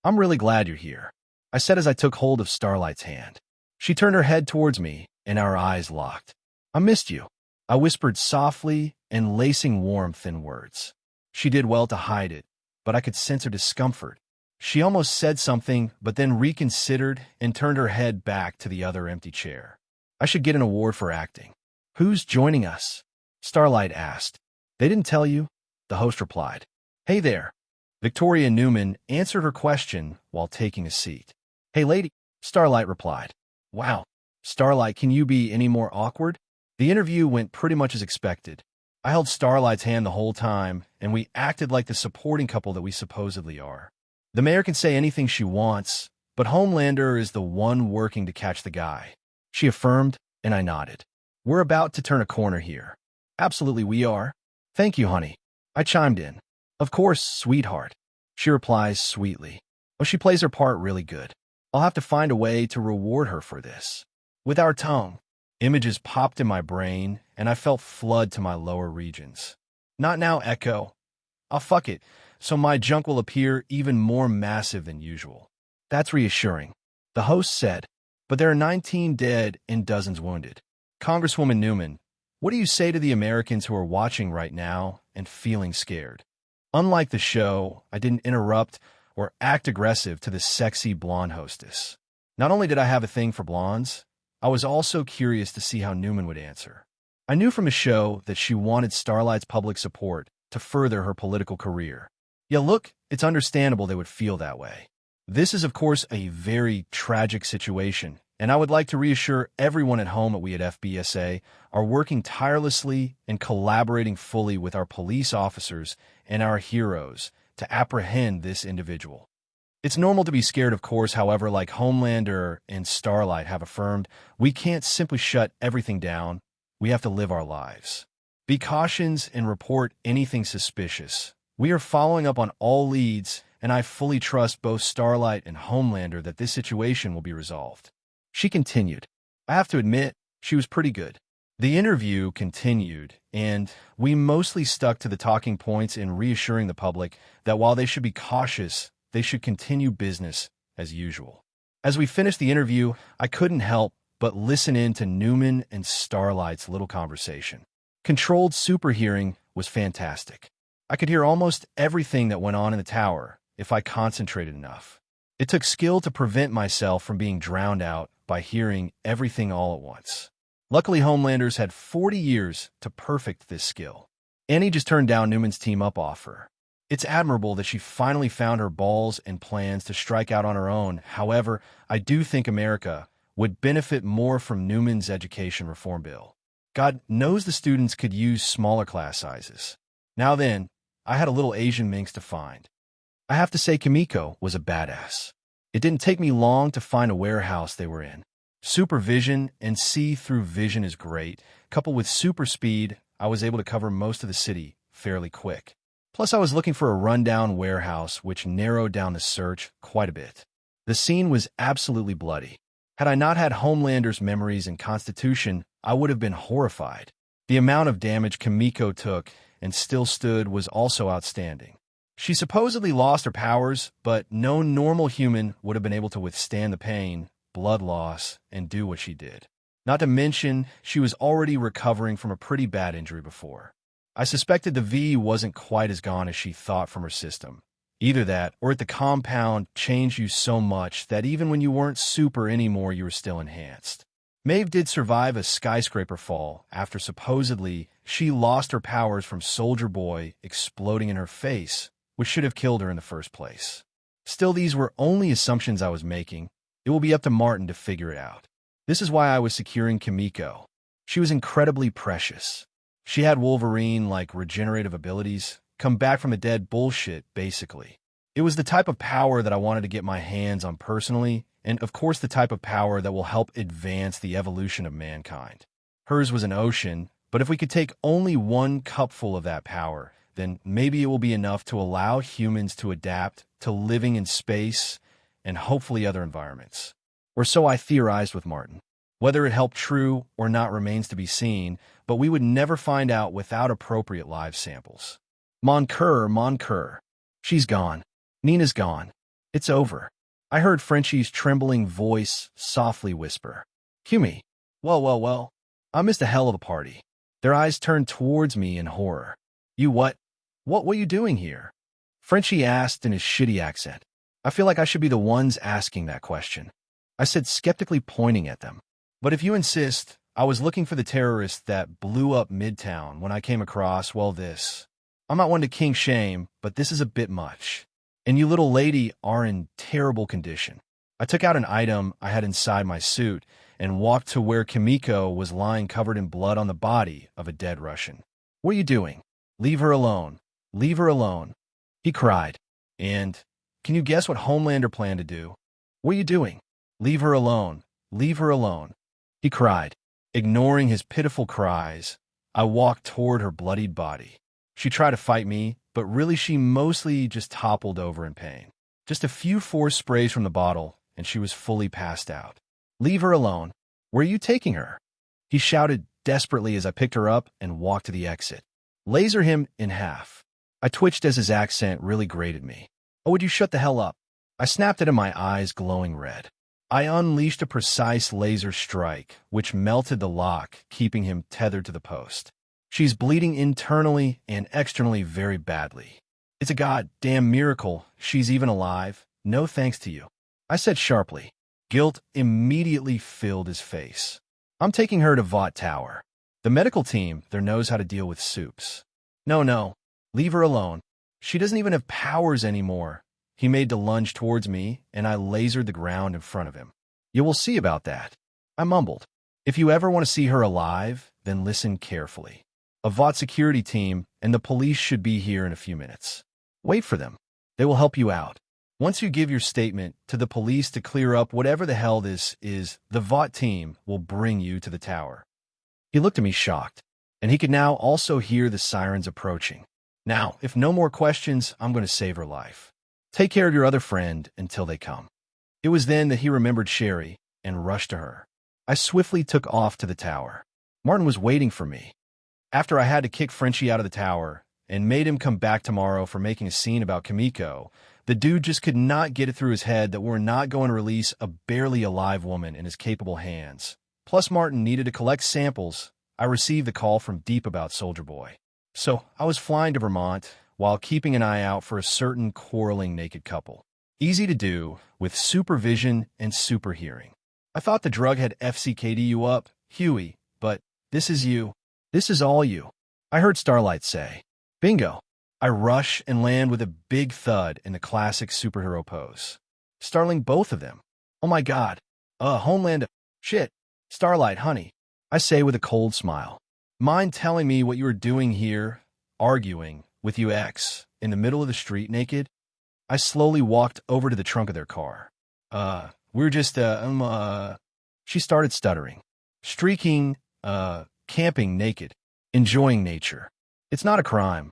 I'm really glad you're here. I said as I took hold of Starlight's hand. She turned her head towards me, and our eyes locked. I missed you. I whispered softly and lacing warmth in words. She did well to hide it, but I could sense her discomfort. She almost said something, but then reconsidered and turned her head back to the other empty chair. I should get an award for acting. Who's joining us? Starlight asked. They didn't tell you? The host replied. Hey there. Victoria Newman answered her question while taking a seat. Hey lady, Starlight replied. Wow. Starlight, can you be any more awkward? The interview went pretty much as expected. I held Starlight's hand the whole time, and we acted like the supporting couple that we supposedly are. The mayor can say anything she wants, but Homelander is the one working to catch the guy. She affirmed, and I nodded. We're about to turn a corner here. Absolutely we are. Thank you, honey. I chimed in. Of course, sweetheart. She replies sweetly. Oh, she plays her part really good. I'll have to find a way to reward her for this. With our tongue, images popped in my brain, and I felt flood to my lower regions. Not now, Echo. I'll fuck it, so my junk will appear even more massive than usual. That's reassuring, the host said, but there are 19 dead and dozens wounded. Congresswoman Newman, what do you say to the Americans who are watching right now and feeling scared? Unlike the show, I didn't interrupt or act aggressive to the sexy blonde hostess. Not only did I have a thing for blondes, I was also curious to see how Newman would answer. I knew from the show that she wanted Starlight's public support to further her political career. Yeah, look, it's understandable they would feel that way. This is, of course, a very tragic situation, and I would like to reassure everyone at home that we at FBSA are working tirelessly and collaborating fully with our police officers and our heroes to apprehend this individual. It's normal to be scared, of course, however, like Homelander and Starlight have affirmed, we can't simply shut everything down. We have to live our lives. Be cautious and report anything suspicious. We are following up on all leads, and I fully trust both Starlight and Homelander that this situation will be resolved. She continued. I have to admit, she was pretty good. The interview continued, and we mostly stuck to the talking points in reassuring the public that while they should be cautious, they should continue business as usual. As we finished the interview, I couldn't help but listen in to Newman and Starlight's little conversation. Controlled superhearing was fantastic. I could hear almost everything that went on in the tower if I concentrated enough. It took skill to prevent myself from being drowned out by hearing everything all at once. Luckily, Homelanders had 40 years to perfect this skill. Annie just turned down Newman's team-up offer. It's admirable that she finally found her balls and plans to strike out on her own. However, I do think America would benefit more from Newman's education reform bill. God knows the students could use smaller class sizes. Now then, I had a little Asian minx to find. I have to say Kimiko was a badass. It didn't take me long to find a warehouse they were in. Supervision and see-through vision is great. Coupled with super speed, I was able to cover most of the city fairly quick. Plus, I was looking for a rundown warehouse, which narrowed down the search quite a bit. The scene was absolutely bloody. Had I not had Homelander's memories and constitution, I would have been horrified. The amount of damage Kimiko took and still stood was also outstanding. She supposedly lost her powers, but no normal human would have been able to withstand the pain, blood loss, and do what she did. Not to mention, she was already recovering from a pretty bad injury before. I suspected the V wasn't quite as gone as she thought from her system. Either that, or at the compound changed you so much that even when you weren't super anymore, you were still enhanced. Maeve did survive a skyscraper fall after supposedly she lost her powers from Soldier Boy exploding in her face, which should have killed her in the first place. Still, these were only assumptions I was making. It will be up to Martin to figure it out. This is why I was securing Kimiko. She was incredibly precious. She had Wolverine-like regenerative abilities, come back from the dead bullshit, basically. It was the type of power that I wanted to get my hands on personally, and of course the type of power that will help advance the evolution of mankind. Hers was an ocean, but if we could take only one cupful of that power, then maybe it will be enough to allow humans to adapt to living in space and hopefully other environments. Or so I theorized with Martin. Whether it helped true or not remains to be seen, but we would never find out without appropriate live samples. Mon cœur. She's gone. Nina's gone. It's over. I heard Frenchie's trembling voice softly whisper. Humi. Well. I missed a hell of a party. Their eyes turned towards me in horror. You what? What were you doing here? Frenchie asked in his shitty accent. I feel like I should be the ones asking that question. I said, skeptically pointing at them. But if you insist, I was looking for the terrorists that blew up Midtown when I came across, well, this. I'm not one to kink shame, but this is a bit much. And you little lady are in terrible condition. I took out an item I had inside my suit and walked to where Kimiko was lying covered in blood on the body of a dead Russian. What are you doing? Leave her alone. Leave her alone. He cried. And Can you guess what Homelander planned to do? What are you doing? Leave her alone. Leave her alone. He cried. Ignoring his pitiful cries, I walked toward her bloodied body. She tried to fight me, but really she mostly just toppled over in pain. Just a few forced sprays from the bottle, and she was fully passed out. Leave her alone. Where are you taking her? He shouted desperately as I picked her up and walked to the exit. Laser him in half. I twitched as his accent really grated me. Oh, would you shut the hell up? I snapped at him, my eyes glowing red. I unleashed a precise laser strike, which melted the lock, keeping him tethered to the post. She's bleeding internally and externally very badly. It's a goddamn miracle she's even alive. No thanks to you, I said sharply. Guilt immediately filled his face. I'm taking her to Vought Tower. The medical team there knows how to deal with soups. No, leave her alone. She doesn't even have powers anymore. He made to lunge towards me, and I lasered the ground in front of him. You will see about that, I mumbled. If you ever want to see her alive, then listen carefully. A Vought security team and the police should be here in a few minutes. Wait for them. They will help you out. Once you give your statement to the police to clear up whatever the hell this is, the Vought team will bring you to the tower. He looked at me shocked, and he could now also hear the sirens approaching. Now, if no more questions, I'm going to save her life. Take care of your other friend until they come. It was then that he remembered Sherry and rushed to her. I swiftly took off to the tower. Martin was waiting for me. After I had to kick Frenchie out of the tower and made him come back tomorrow for making a scene about Kimiko, the dude just could not get it through his head that we're not going to release a barely alive woman in his capable hands. Plus, Martin needed to collect samples. I received the call from Deep about Soldier Boy. So I was flying to Vermont while keeping an eye out for a certain quarreling naked couple. Easy to do, with supervision and super hearing. I thought the drug had FCK'd you up, Huey, but this is you. This is all you, I heard Starlight say. Bingo. I rush and land with a big thud in the classic superhero pose. Startling both of them. Oh my god. Homelander. Shit. Starlight, honey. I say with a cold smile. Mind telling me what you were doing here, arguing with you ex, in the middle of the street naked? I slowly walked over to the trunk of their car. We're just, She started stuttering. Streaking, camping naked. Enjoying nature. It's not a crime.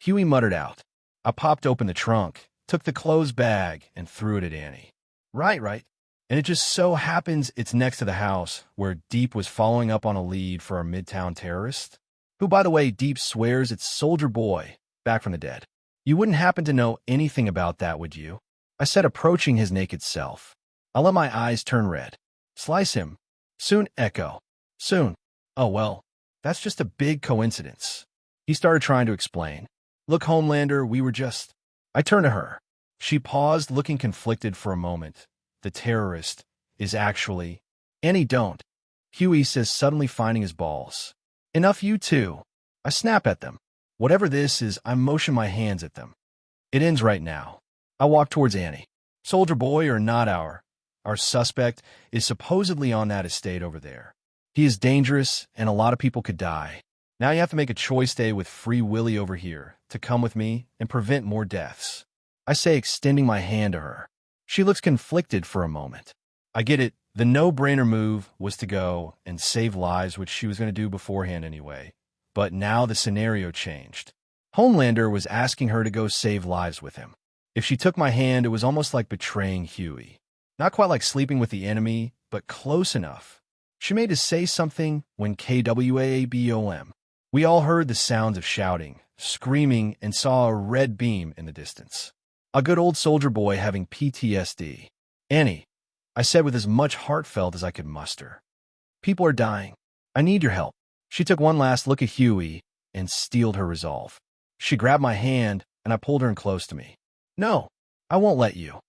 Huey muttered out. I popped open the trunk, took the clothes bag, and threw it at Annie. Right. And it just so happens it's next to the house where Deep was following up on a lead for our Midtown terrorist, who, by the way, Deep swears it's Soldier Boy, back from the dead. You wouldn't happen to know anything about that, would you? I said, approaching his naked self. I let my eyes turn red. Slice him. Soon, Echo. Soon. Oh, well, that's just a big coincidence. He started trying to explain. Look, Homelander, we were just... I turned to her. She paused, looking conflicted for a moment. The terrorist is actually... Annie, don't. Huey says, suddenly finding his balls. Enough, you two. I snap at them. Whatever this is, I motion my hands at them. It ends right now. I walk towards Annie. Soldier Boy or not, our suspect is supposedly on that estate over there. He is dangerous, and a lot of people could die. Now you have to make a choice, stay with Free Willy over here, to come with me and prevent more deaths. I say, extending my hand to her. She looks conflicted for a moment. I get it. The no-brainer move was to go and save lives, which she was going to do beforehand anyway. But now the scenario changed. Homelander was asking her to go save lives with him. If she took my hand, it was almost like betraying Huey. Not quite like sleeping with the enemy, but close enough. She made us say something when KWAABOM. We all heard the sounds of shouting, screaming, and saw a red beam in the distance. A good old Soldier Boy having PTSD. Annie, I said with as much heartfelt as I could muster. People are dying. I need your help. She took one last look at Huey and steeled her resolve. She grabbed my hand, and I pulled her in close to me. No, I won't let you.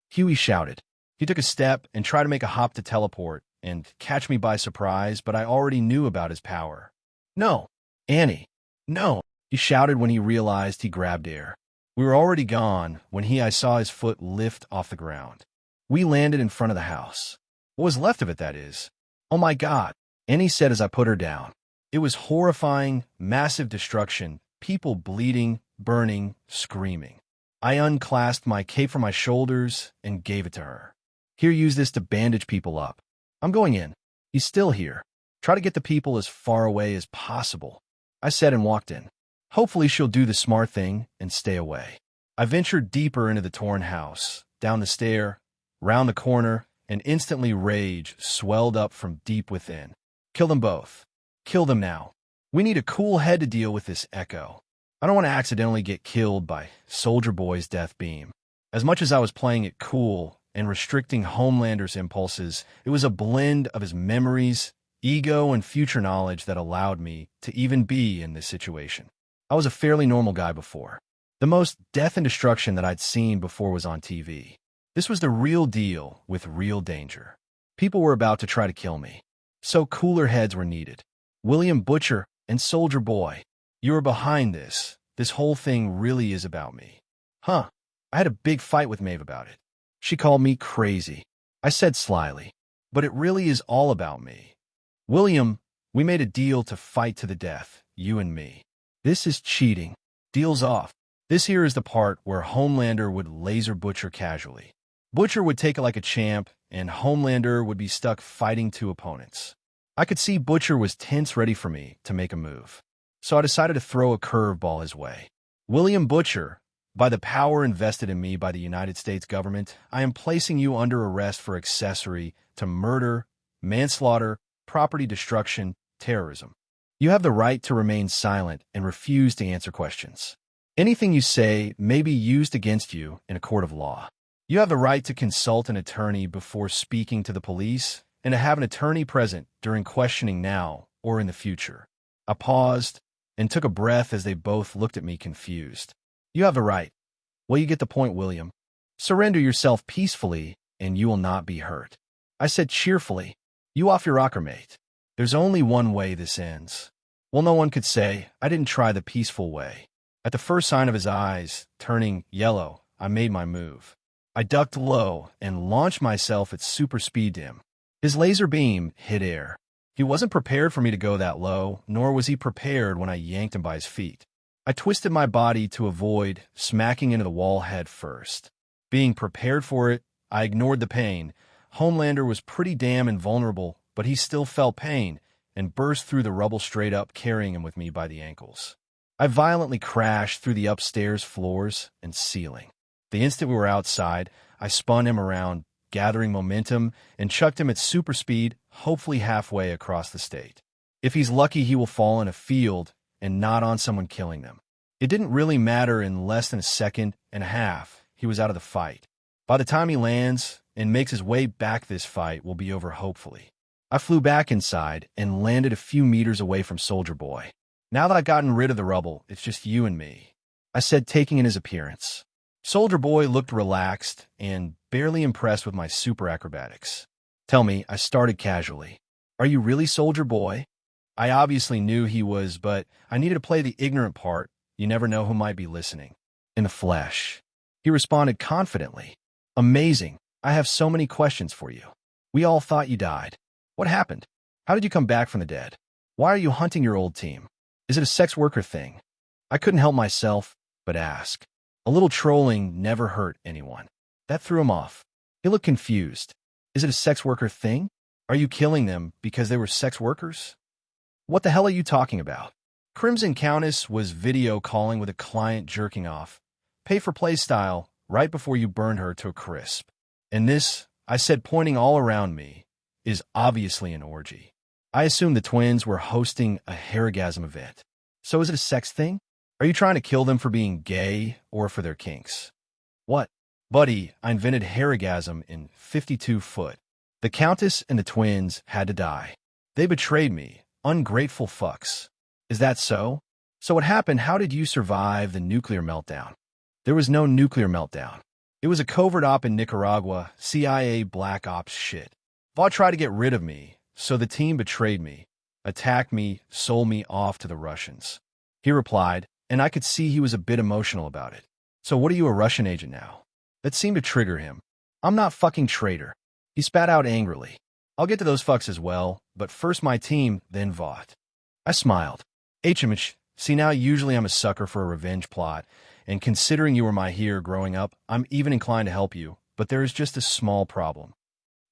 Huey shouted. He took a step and tried to make a hop to teleport and catch me by surprise, but I already knew about his power. No, Annie, no, he shouted when he realized he grabbed air. We were already gone when I saw his foot lift off the ground. We landed in front of the house. What was left of it, that is. Oh my God, Annie said as I put her down. It was horrifying, massive destruction, people bleeding, burning, screaming. I unclasped my cape from my shoulders and gave it to her. Here, use this to bandage people up. I'm going in. He's still here. Try to get the people as far away as possible, I said and walked in. Hopefully she'll do the smart thing and stay away. I ventured deeper into the torn house, down the stair, round the corner, and instantly rage swelled up from deep within. Kill them both. Kill them now. We need a cool head to deal with this echo. I don't want to accidentally get killed by Soldier Boy's death beam. As much as I was playing it cool and restricting Homelander's impulses, it was a blend of his memories, ego, and future knowledge that allowed me to even be in this situation. I was a fairly normal guy before. The most death and destruction that I'd seen before was on TV. This was the real deal with real danger. People were about to try to kill me. So cooler heads were needed. William Butcher and Soldier Boy, you were behind this. This whole thing really is about me. Huh. I had a big fight with Maeve about it. She called me crazy. I said slyly, but it really is all about me. William, we made a deal to fight to the death, you and me. This is cheating. Deal's off. This here is the part where Homelander would laser Butcher casually. Butcher would take it like a champ, and Homelander would be stuck fighting two opponents. I could see Butcher was tense, ready for me to make a move. So I decided to throw a curveball his way. William Butcher, by the power invested in me by the United States government, I am placing you under arrest for accessory to murder, manslaughter, property destruction, terrorism. You have the right to remain silent and refuse to answer questions. Anything you say may be used against you in a court of law. You have the right to consult an attorney before speaking to the police and to have an attorney present during questioning now or in the future. I paused and took a breath as they both looked at me confused. You have the right. Well, you get the point, William. Surrender yourself peacefully and you will not be hurt. I said cheerfully. You off your rocker, mate. There's only one way this ends. Well, no one could say I didn't try the peaceful way. At the first sign of his eyes turning yellow, I made my move. I ducked low and launched myself at super speed to him. His laser beam hit air. He wasn't prepared for me to go that low, nor was he prepared when I yanked him by his feet. I twisted my body to avoid smacking into the wall head first. Being prepared for it, I ignored the pain. Homelander was pretty damn invulnerable, but he still felt pain and burst through the rubble straight up, carrying him with me by the ankles. I violently crashed through the upstairs floors and ceiling. The instant we were outside, I spun him around, gathering momentum, and chucked him at super speed, hopefully halfway across the state. If he's lucky, he will fall in a field and not on someone killing them. It didn't really matter. In less than a second and a half, he was out of the fight. By the time he lands and makes his way back, this fight will be over, hopefully. I flew back inside and landed a few meters away from Soldier Boy. Now that I've gotten rid of the rubble, it's just you and me, I said, taking in his appearance. Soldier Boy looked relaxed and barely impressed with my super acrobatics. Tell me, I started casually. Are you really Soldier Boy? I obviously knew he was, but I needed to play the ignorant part. You never know who might be listening. In the flesh. He responded confidently. Amazing. I have so many questions for you. We all thought you died. What happened? How did you come back from the dead? Why are you hunting your old team? Is it a sex worker thing? I couldn't help myself but ask. A little trolling never hurt anyone. That threw him off. He looked confused. Is it a sex worker thing? Are you killing them because they were sex workers? What the hell are you talking about? Crimson Countess was video calling with a client jerking off. Pay-for-play style, right before you burned her to a crisp. And this, I said, pointing all around me, is obviously an orgy. I assumed the twins were hosting a hairgasm event. So is it a sex thing? Are you trying to kill them for being gay or for their kinks? What? Buddy, I invented hairgasm in 52 foot. The Countess and the twins had to die. They betrayed me. Ungrateful fucks. Is that so? So what happened? How did you survive the nuclear meltdown? There was no nuclear meltdown. It was a covert op in Nicaragua, CIA black ops shit. Vaught tried to get rid of me, so the team betrayed me, attacked me, sold me off to the Russians. He replied, and I could see he was a bit emotional about it. So what are you, a Russian agent now? That seemed to trigger him. I'm not fucking traitor. He spat out angrily. I'll get to those fucks as well, but first my team, then Vought. I smiled. HMH, See, now usually I'm a sucker for a revenge plot, and considering you were my hero growing up, I'm even inclined to help you, but there is just a small problem.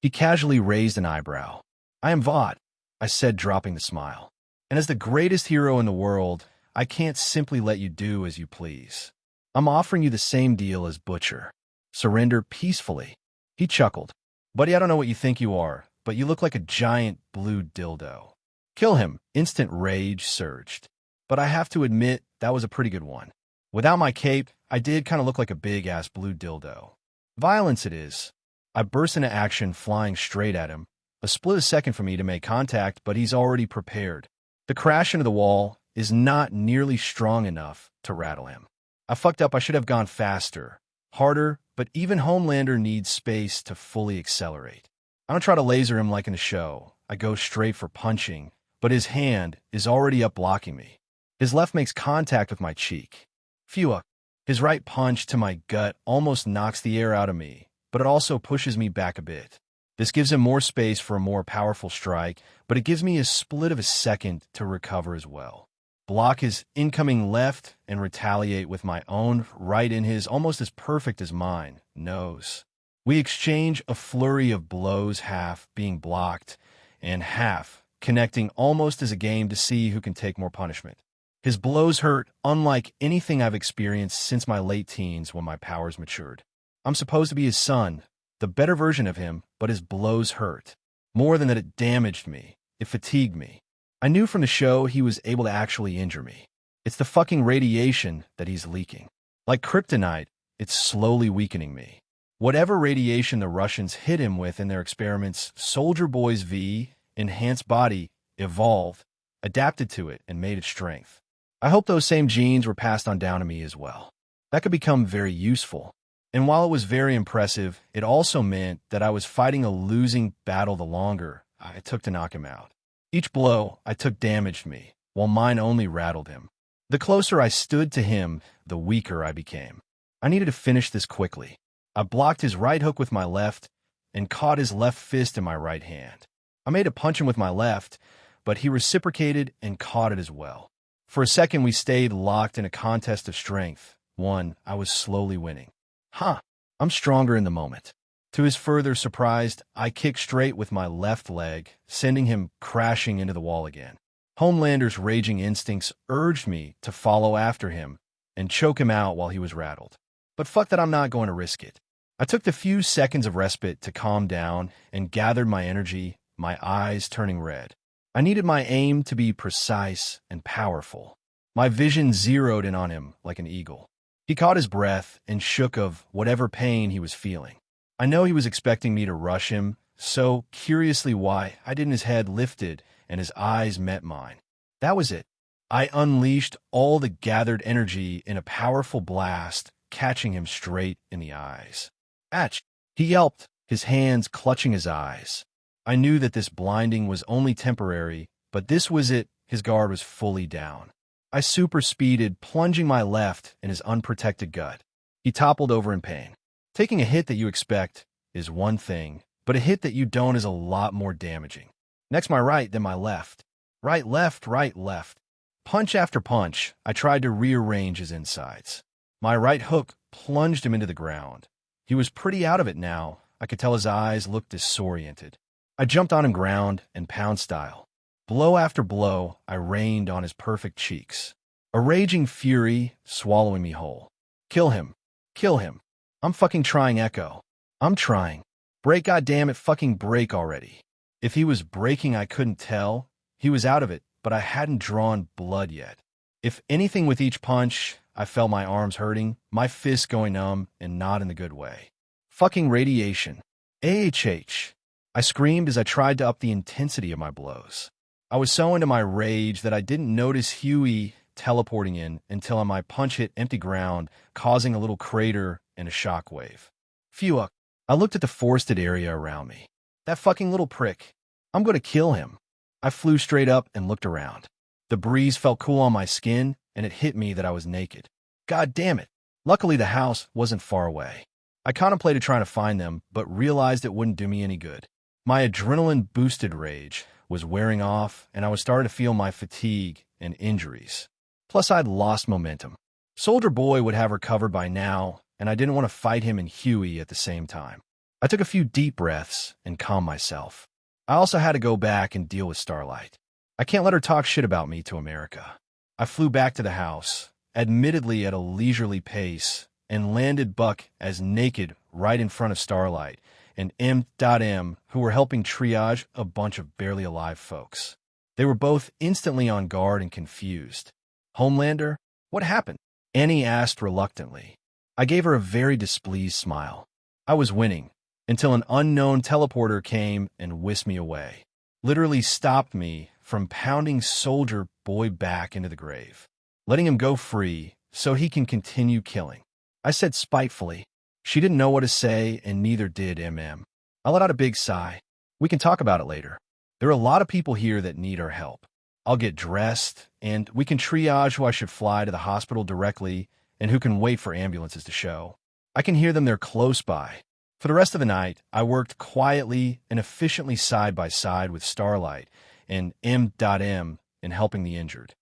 He casually raised an eyebrow. I am Vought, I said, dropping the smile. And as the greatest hero in the world, I can't simply let you do as you please. I'm offering you the same deal as Butcher. Surrender peacefully. He chuckled. Buddy, I don't know what you think you are, but you look like a giant blue dildo. Kill him. Instant rage surged. But I have to admit, that was a pretty good one. Without my cape, I did kind of look like a big-ass blue dildo. Violence it is. I burst into action, flying straight at him. A split second for me to make contact, but he's already prepared. The crash into the wall is not nearly strong enough to rattle him. I fucked up. I should have gone faster, harder, but even Homelander needs space to fully accelerate. I don't try to laser him like in the show. I go straight for punching, but his hand is already up blocking me. His left makes contact with my cheek. Phew. His right punch to my gut almost knocks the air out of me, but it also pushes me back a bit. This gives him more space for a more powerful strike, but it gives me a split of a second to recover as well. Block his incoming left and retaliate with my own right in his almost as perfect as mine nose. We exchange a flurry of blows, half being blocked and half connecting almost as a game to see who can take more punishment. His blows hurt unlike anything I've experienced since my late teens when my powers matured. I'm supposed to be his son, the better version of him, but his blows hurt. More than that, it damaged me. It fatigued me. I knew from the show he was able to actually injure me. It's the fucking radiation that he's leaking. Like kryptonite, it's slowly weakening me. Whatever radiation the Russians hit him with in their experiments, Soldier Boy's V, enhanced body, evolved, adapted to it, and made it strength. I hope those same genes were passed on down to me as well. That could become very useful. And while it was very impressive, it also meant that I was fighting a losing battle the longer I took to knock him out. Each blow I took damaged me, while mine only rattled him. The closer I stood to him, the weaker I became. I needed to finish this quickly. I blocked his right hook with my left and caught his left fist in my right hand. I made a punch him with my left, but he reciprocated and caught it as well. For a second, we stayed locked in a contest of strength. One, I was slowly winning. I'm stronger in the moment. To his further surprise, I kicked straight with my left leg, sending him crashing into the wall again. Homelander's raging instincts urged me to follow after him and choke him out while he was rattled. But fuck that, I'm not going to risk it. I took the few seconds of respite to calm down and gathered my energy, my eyes turning red. I needed my aim to be precise and powerful. My vision zeroed in on him like an eagle. He caught his breath and shook of whatever pain he was feeling. I know he was expecting me to rush him, so curiously why I didn't, his head lifted and his eyes met mine. That was it. I unleashed all the gathered energy in a powerful blast, catching him straight in the eyes. Atch! He yelped, his hands clutching his eyes. I knew that this blinding was only temporary, but this was it. His guard was fully down. I super-speeded, plunging my left in his unprotected gut. He toppled over in pain. Taking a hit that you expect is one thing, but a hit that you don't is a lot more damaging. Next my right, then my left. Right, left, right, left. Punch after punch, I tried to rearrange his insides. My right hook plunged him into the ground. He was pretty out of it now. I could tell his eyes looked disoriented. I jumped on him ground and pound style. Blow after blow, I rained on his perfect cheeks. A raging fury swallowing me whole. Kill him. Kill him. I'm fucking trying, Echo. I'm trying. Break, goddammit, fucking break already. If he was breaking, I couldn't tell. He was out of it, but I hadn't drawn blood yet. If anything, with each punch, I felt my arms hurting, my fists going numb, and not in the good way. Fucking radiation. AHH. I screamed as I tried to up the intensity of my blows. I was so into my rage that I didn't notice Huey teleporting in until my punch hit empty ground, causing a little crater and a shockwave. Phew, I looked at the forested area around me. That fucking little prick. I'm going to kill him. I flew straight up and looked around. The breeze felt cool on my skin, and it hit me that I was naked. God damn it. Luckily, the house wasn't far away. I contemplated trying to find them, but realized it wouldn't do me any good. My adrenaline-boosted rage was wearing off, and I was starting to feel my fatigue and injuries. Plus, I'd lost momentum. Soldier Boy would have her covered by now, and I didn't want to fight him and Huey at the same time. I took a few deep breaths and calmed myself. I also had to go back and deal with Starlight. I can't let her talk shit about me to America. I flew back to the house, admittedly at a leisurely pace, and landed Buck as naked right in front of Starlight and M.M., who were helping triage a bunch of barely alive folks. They were both instantly on guard and confused. Homelander, what happened? Annie asked reluctantly. I gave her a very displeased smile. I was winning, until an unknown teleporter came and whisked me away. Literally stopped me from pounding Soldier Boy back into the grave, letting him go free so he can continue killing. I said spitefully. She didn't know what to say, and neither did MM. I let out a big sigh. We can talk about it later. There are a lot of people here that need our help. I'll get dressed, and we can triage who I should fly to the hospital directly and who can wait for ambulances to show. I can hear them there close by. For the rest of the night, I worked quietly and efficiently side by side with Starlight and M.M. in helping the injured.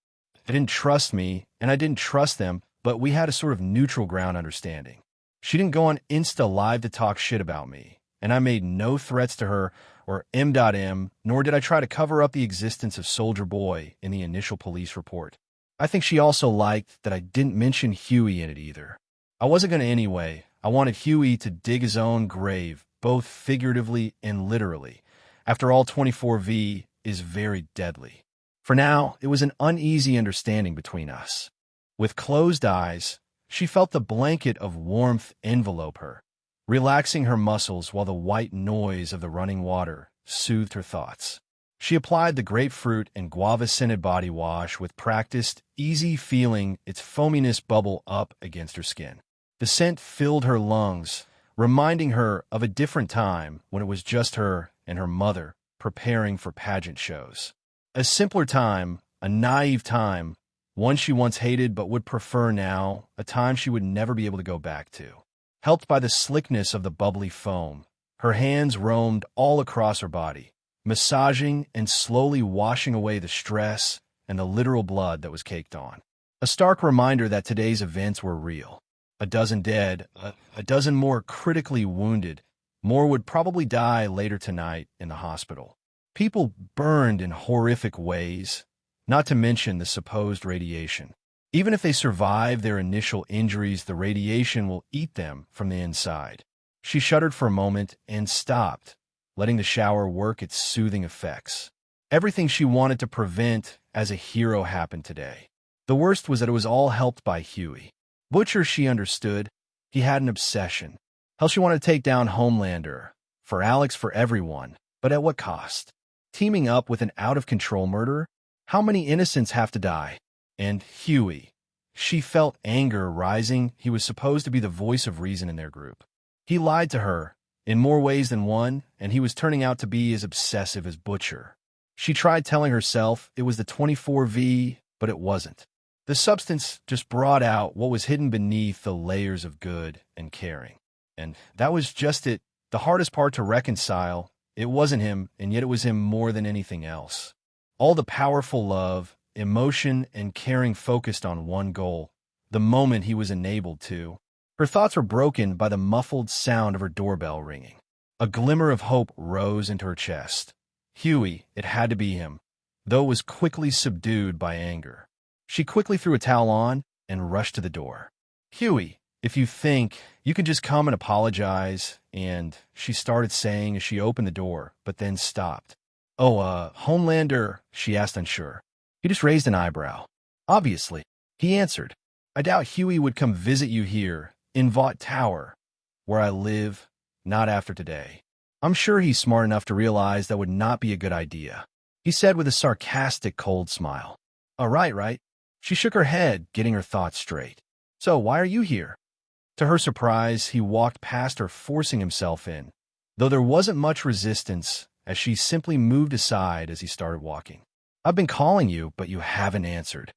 They didn't trust me, and I didn't trust them, but we had a sort of neutral ground understanding. She didn't go on Insta Live to talk shit about me, and I made no threats to her or M.M., nor did I try to cover up the existence of Soldier Boy in the initial police report. I think she also liked that I didn't mention Huey in it either. I wasn't going to anyway. I wanted Huey to dig his own grave, both figuratively and literally. After all, 24V is very deadly. For now, it was an uneasy understanding between us. With closed eyes, she felt the blanket of warmth envelope her, relaxing her muscles while the white noise of the running water soothed her thoughts. She applied the grapefruit and guava-scented body wash with practiced, easy feeling its foaminess bubble up against her skin. The scent filled her lungs, reminding her of a different time when it was just her and her mother preparing for pageant shows. A simpler time, a naive time, one she once hated but would prefer now, a time she would never be able to go back to. Helped by the slickness of the bubbly foam, her hands roamed all across her body, massaging and slowly washing away the stress and the literal blood that was caked on. A stark reminder that today's events were real. A dozen dead, a dozen more critically wounded. More would probably die later tonight in the hospital. People burned in horrific ways, not to mention the supposed radiation. Even if they survive their initial injuries, the radiation will eat them from the inside. She shuddered for a moment and stopped, letting the shower work its soothing effects. Everything she wanted to prevent as a hero happened today. The worst was that it was all helped by Huey. Butcher, she understood. He had an obsession. Hell, she wanted to take down Homelander. For Alex, for everyone. But at what cost? Teaming up with an out-of-control murderer? How many innocents have to die? And Huey. She felt anger rising. He was supposed to be the voice of reason in their group. He lied to her, in more ways than one, and he was turning out to be as obsessive as Butcher. She tried telling herself it was the 24V, but it wasn't. The substance just brought out what was hidden beneath the layers of good and caring. And that was just it. The hardest part to reconcile. It wasn't him, and yet it was him more than anything else. All the powerful love, emotion, and caring focused on one goal, the moment he was enabled to. Her thoughts were broken by the muffled sound of her doorbell ringing. A glimmer of hope rose into her chest. Huey, it had to be him, though it was quickly subdued by anger. She quickly threw a towel on and rushed to the door. Huey, if you think, you can just come and apologize, and she started saying as she opened the door, but then stopped. Oh, Homelander, she asked unsure. He just raised an eyebrow. Obviously, he answered. I doubt Huey would come visit you here, in Vought Tower, where I live, not after today. I'm sure he's smart enough to realize that would not be a good idea, he said with a sarcastic, cold smile. Right. She shook her head, getting her thoughts straight. So, why are you here? To her surprise, he walked past her, forcing himself in, though there wasn't much resistance, as she simply moved aside as he started walking. I've been calling you, but you haven't answered.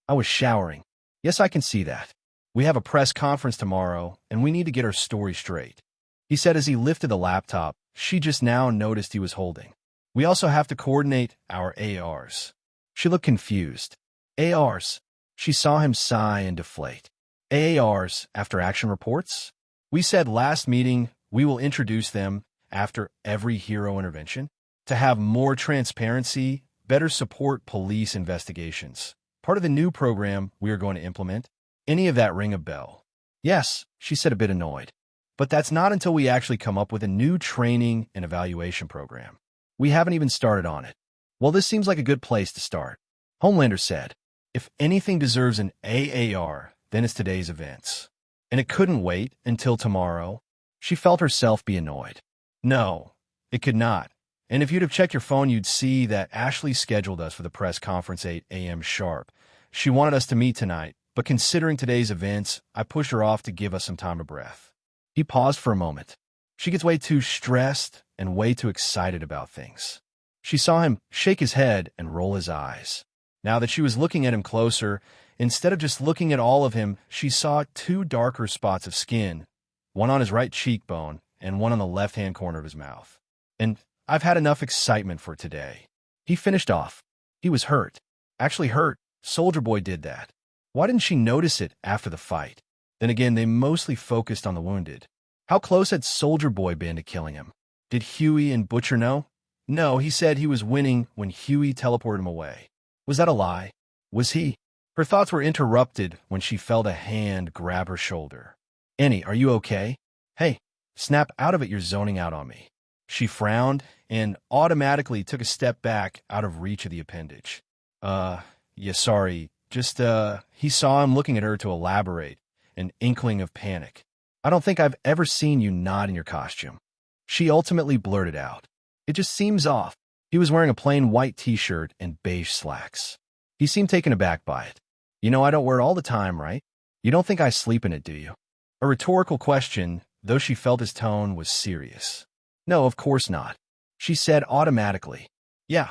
I was showering. Yes, I can see that. We have a press conference tomorrow, and we need to get our story straight, he said as he lifted the laptop she just now noticed he was holding. We also have to coordinate our ARs. She looked confused. ARs? She saw him sigh and deflate. AARs, after action reports? We said last meeting we will introduce them after every hero intervention to have more transparency, better support police investigations. Part of the new program we are going to implement. Any of that ring a bell? Yes, she said, a bit annoyed. But that's not until we actually come up with a new training and evaluation program. We haven't even started on it. Well, this seems like a good place to start. Homelander said, if anything deserves an AAR, then it's today's events. And it couldn't wait until tomorrow. She felt herself be annoyed. No, it could not. And if you'd have checked your phone, you'd see that Ashley scheduled us for the press conference 8 a.m. sharp. She wanted us to meet tonight, but considering today's events, I pushed her off to give us some time of breath. He paused for a moment. She gets way too stressed and way too excited about things. She saw him shake his head and roll his eyes. Now that she was looking at him closer, instead of just looking at all of him, she saw two darker spots of skin, one on his right cheekbone and one on the left-hand corner of his mouth. And I've had enough excitement for today. He finished off. He was hurt. Actually hurt. Soldier Boy did that. Why didn't she notice it after the fight? Then again, they mostly focused on the wounded. How close had Soldier Boy been to killing him? Did Huey and Butcher know? No, he said he was winning when Huey teleported him away. Was that a lie? Was he? Her thoughts were interrupted when she felt a hand grab her shoulder. Annie, are you okay? Hey, snap out of it, you're zoning out on me. She frowned and automatically took a step back out of reach of the appendage. Yeah, sorry. Just, he saw him looking at her to elaborate, an inkling of panic. I don't think I've ever seen you nod in your costume. She ultimately blurted out. It just seems off. He was wearing a plain white t-shirt and beige slacks. He seemed taken aback by it. You know, I don't wear it all the time, right? You don't think I sleep in it, do you? A rhetorical question, though she felt his tone was serious. No, of course not. She said automatically. Yeah,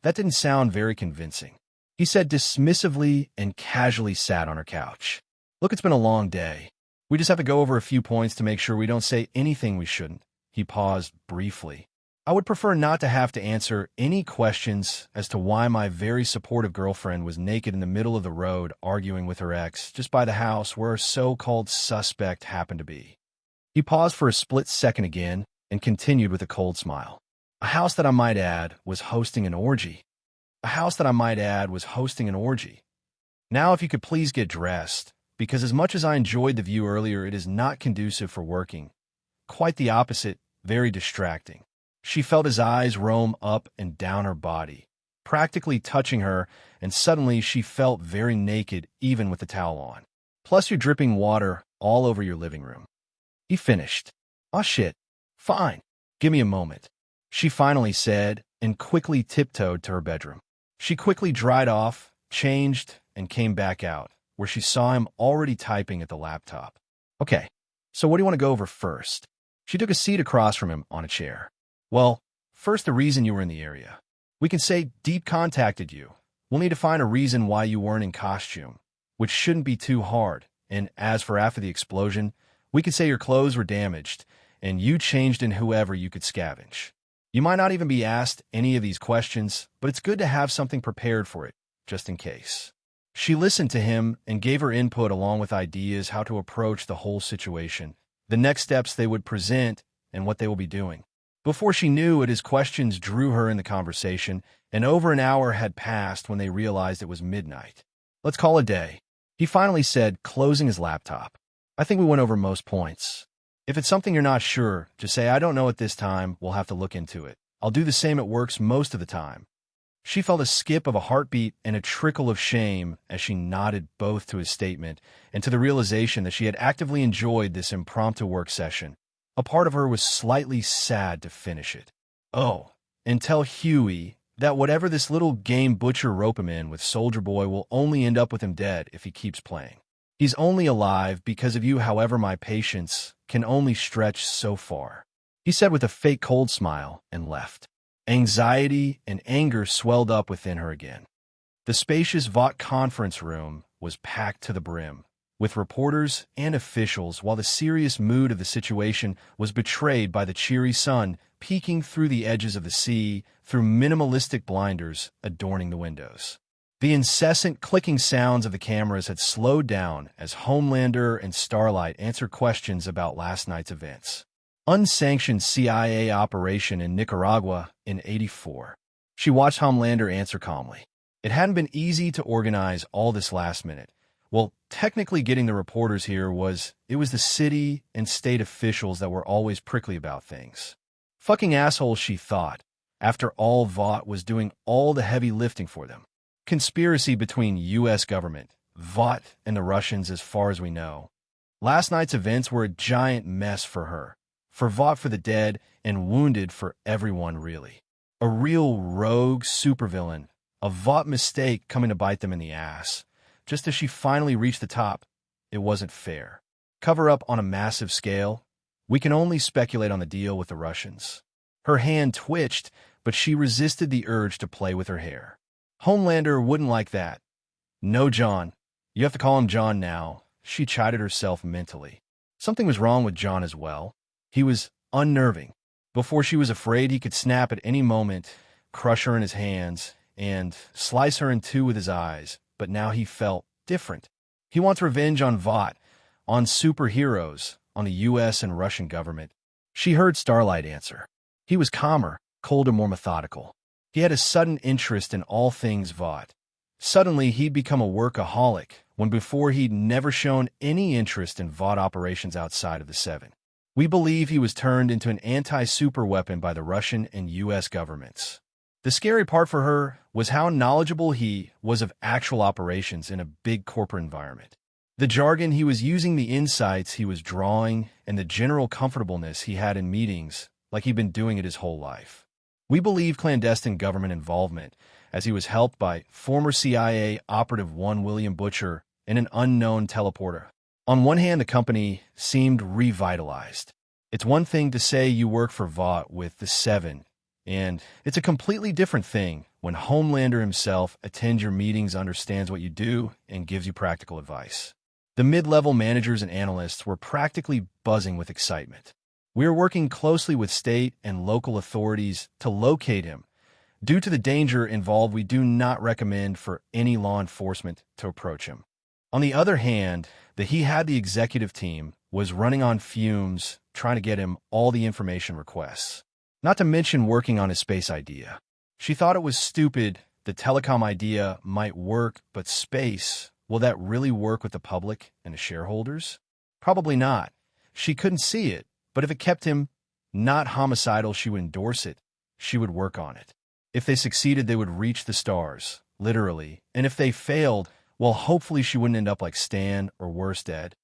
that didn't sound very convincing. He said dismissively and casually sat on her couch. Look, it's been a long day. We just have to go over a few points to make sure we don't say anything we shouldn't. He paused briefly. I would prefer not to have to answer any questions as to why my very supportive girlfriend was naked in the middle of the road arguing with her ex just by the house where a so-called suspect happened to be. He paused for a split second again and continued with a cold smile. A house that I might add was hosting an orgy. A house that I might add was hosting an orgy. Now if you could please get dressed, because as much as I enjoyed the view earlier, it is not conducive for working. Quite the opposite, very distracting. She felt his eyes roam up and down her body, practically touching her, and suddenly she felt very naked even with the towel on. Plus you're dripping water all over your living room. He finished. Oh shit. Fine. Give me a moment. She finally said, and quickly tiptoed to her bedroom. She quickly dried off, changed, and came back out, where she saw him already typing at the laptop. Okay, so what do you want to go over first? She took a seat across from him on a chair. Well, first the reason you were in the area. We can say Deep contacted you. We'll need to find a reason why you weren't in costume, which shouldn't be too hard. And as for after the explosion, we could say your clothes were damaged, and you changed in whoever you could scavenge. You might not even be asked any of these questions, but it's good to have something prepared for it, just in case. She listened to him and gave her input along with ideas how to approach the whole situation, the next steps they would present, and what they will be doing. Before she knew it, his questions drew her in the conversation, and over an hour had passed when they realized it was midnight. Let's call it a day. He finally said, closing his laptop. I think we went over most points. If it's something you're not sure, just say, I don't know at this time, we'll have to look into it. I'll do the same at works most of the time. She felt a skip of a heartbeat and a trickle of shame as she nodded both to his statement and to the realization that she had actively enjoyed this impromptu work session. A part of her was slightly sad to finish it. Oh, and tell Huey that whatever this little game Butcher rope him in with Soldier Boy will only end up with him dead if he keeps playing. He's only alive because of you, however my patience can only stretch so far. He said with a fake cold smile and left. Anxiety and anger swelled up within her again. The spacious Vought conference room was packed to the brim, with reporters and officials, while the serious mood of the situation was betrayed by the cheery sun peeking through the edges of the sea through minimalistic blinders adorning the windows. The incessant clicking sounds of the cameras had slowed down as Homelander and Starlight answered questions about last night's events. Unsanctioned CIA operation in Nicaragua in '84. She watched Homelander answer calmly. It hadn't been easy to organize all this last minute. Well, technically getting the reporters here was the city and state officials that were always prickly about things. Fucking assholes, she thought. After all, Vought was doing all the heavy lifting for them. Conspiracy between U.S. government, Vought, and the Russians as far as we know. Last night's events were a giant mess for her. For Vought for the dead, and wounded for everyone really. A real rogue supervillain. A Vought mistake coming to bite them in the ass. Just as she finally reached the top, it wasn't fair. Cover up on a massive scale? We can only speculate on the deal with the Russians. Her hand twitched, but she resisted the urge to play with her hair. Homelander wouldn't like that. No, John. You have to call him John now. She chided herself mentally. Something was wrong with John as well. He was unnerving. Before she was afraid he could snap at any moment, crush her in his hands, and slice her in two with his eyes. But now he felt different. He wants revenge on Vought, on superheroes, on the U.S. and Russian government. She heard Starlight answer. He was calmer, colder, more methodical. He had a sudden interest in all things Vought. Suddenly, he'd become a workaholic, when before he'd never shown any interest in Vought operations outside of the Seven. We believe he was turned into an anti-superweapon by the Russian and U.S. governments. The scary part for her was how knowledgeable he was of actual operations in a big corporate environment. The jargon he was using, the insights he was drawing, and the general comfortableness he had in meetings, like he'd been doing it his whole life. We believe clandestine government involvement, as he was helped by former CIA operative one William Butcher and an unknown teleporter. On one hand, the company seemed revitalized. It's one thing to say you work for Vought with the Seven, and it's a completely different thing when Homelander himself attends your meetings, understands what you do, and gives you practical advice. The mid-level managers and analysts were practically buzzing with excitement. We are working closely with state and local authorities to locate him. Due to the danger involved, we do not recommend for any law enforcement to approach him. On the other hand, he had the executive team was running on fumes trying to get him all the information requests. Not to mention working on his space idea. She thought it was stupid. The telecom idea might work, but space, will that really work with the public and the shareholders? Probably not. She couldn't see it. But if it kept him not homicidal, she would endorse it. She would work on it. If they succeeded, they would reach the stars, literally. And if they failed, well, hopefully she wouldn't end up like Stan or worse, dead.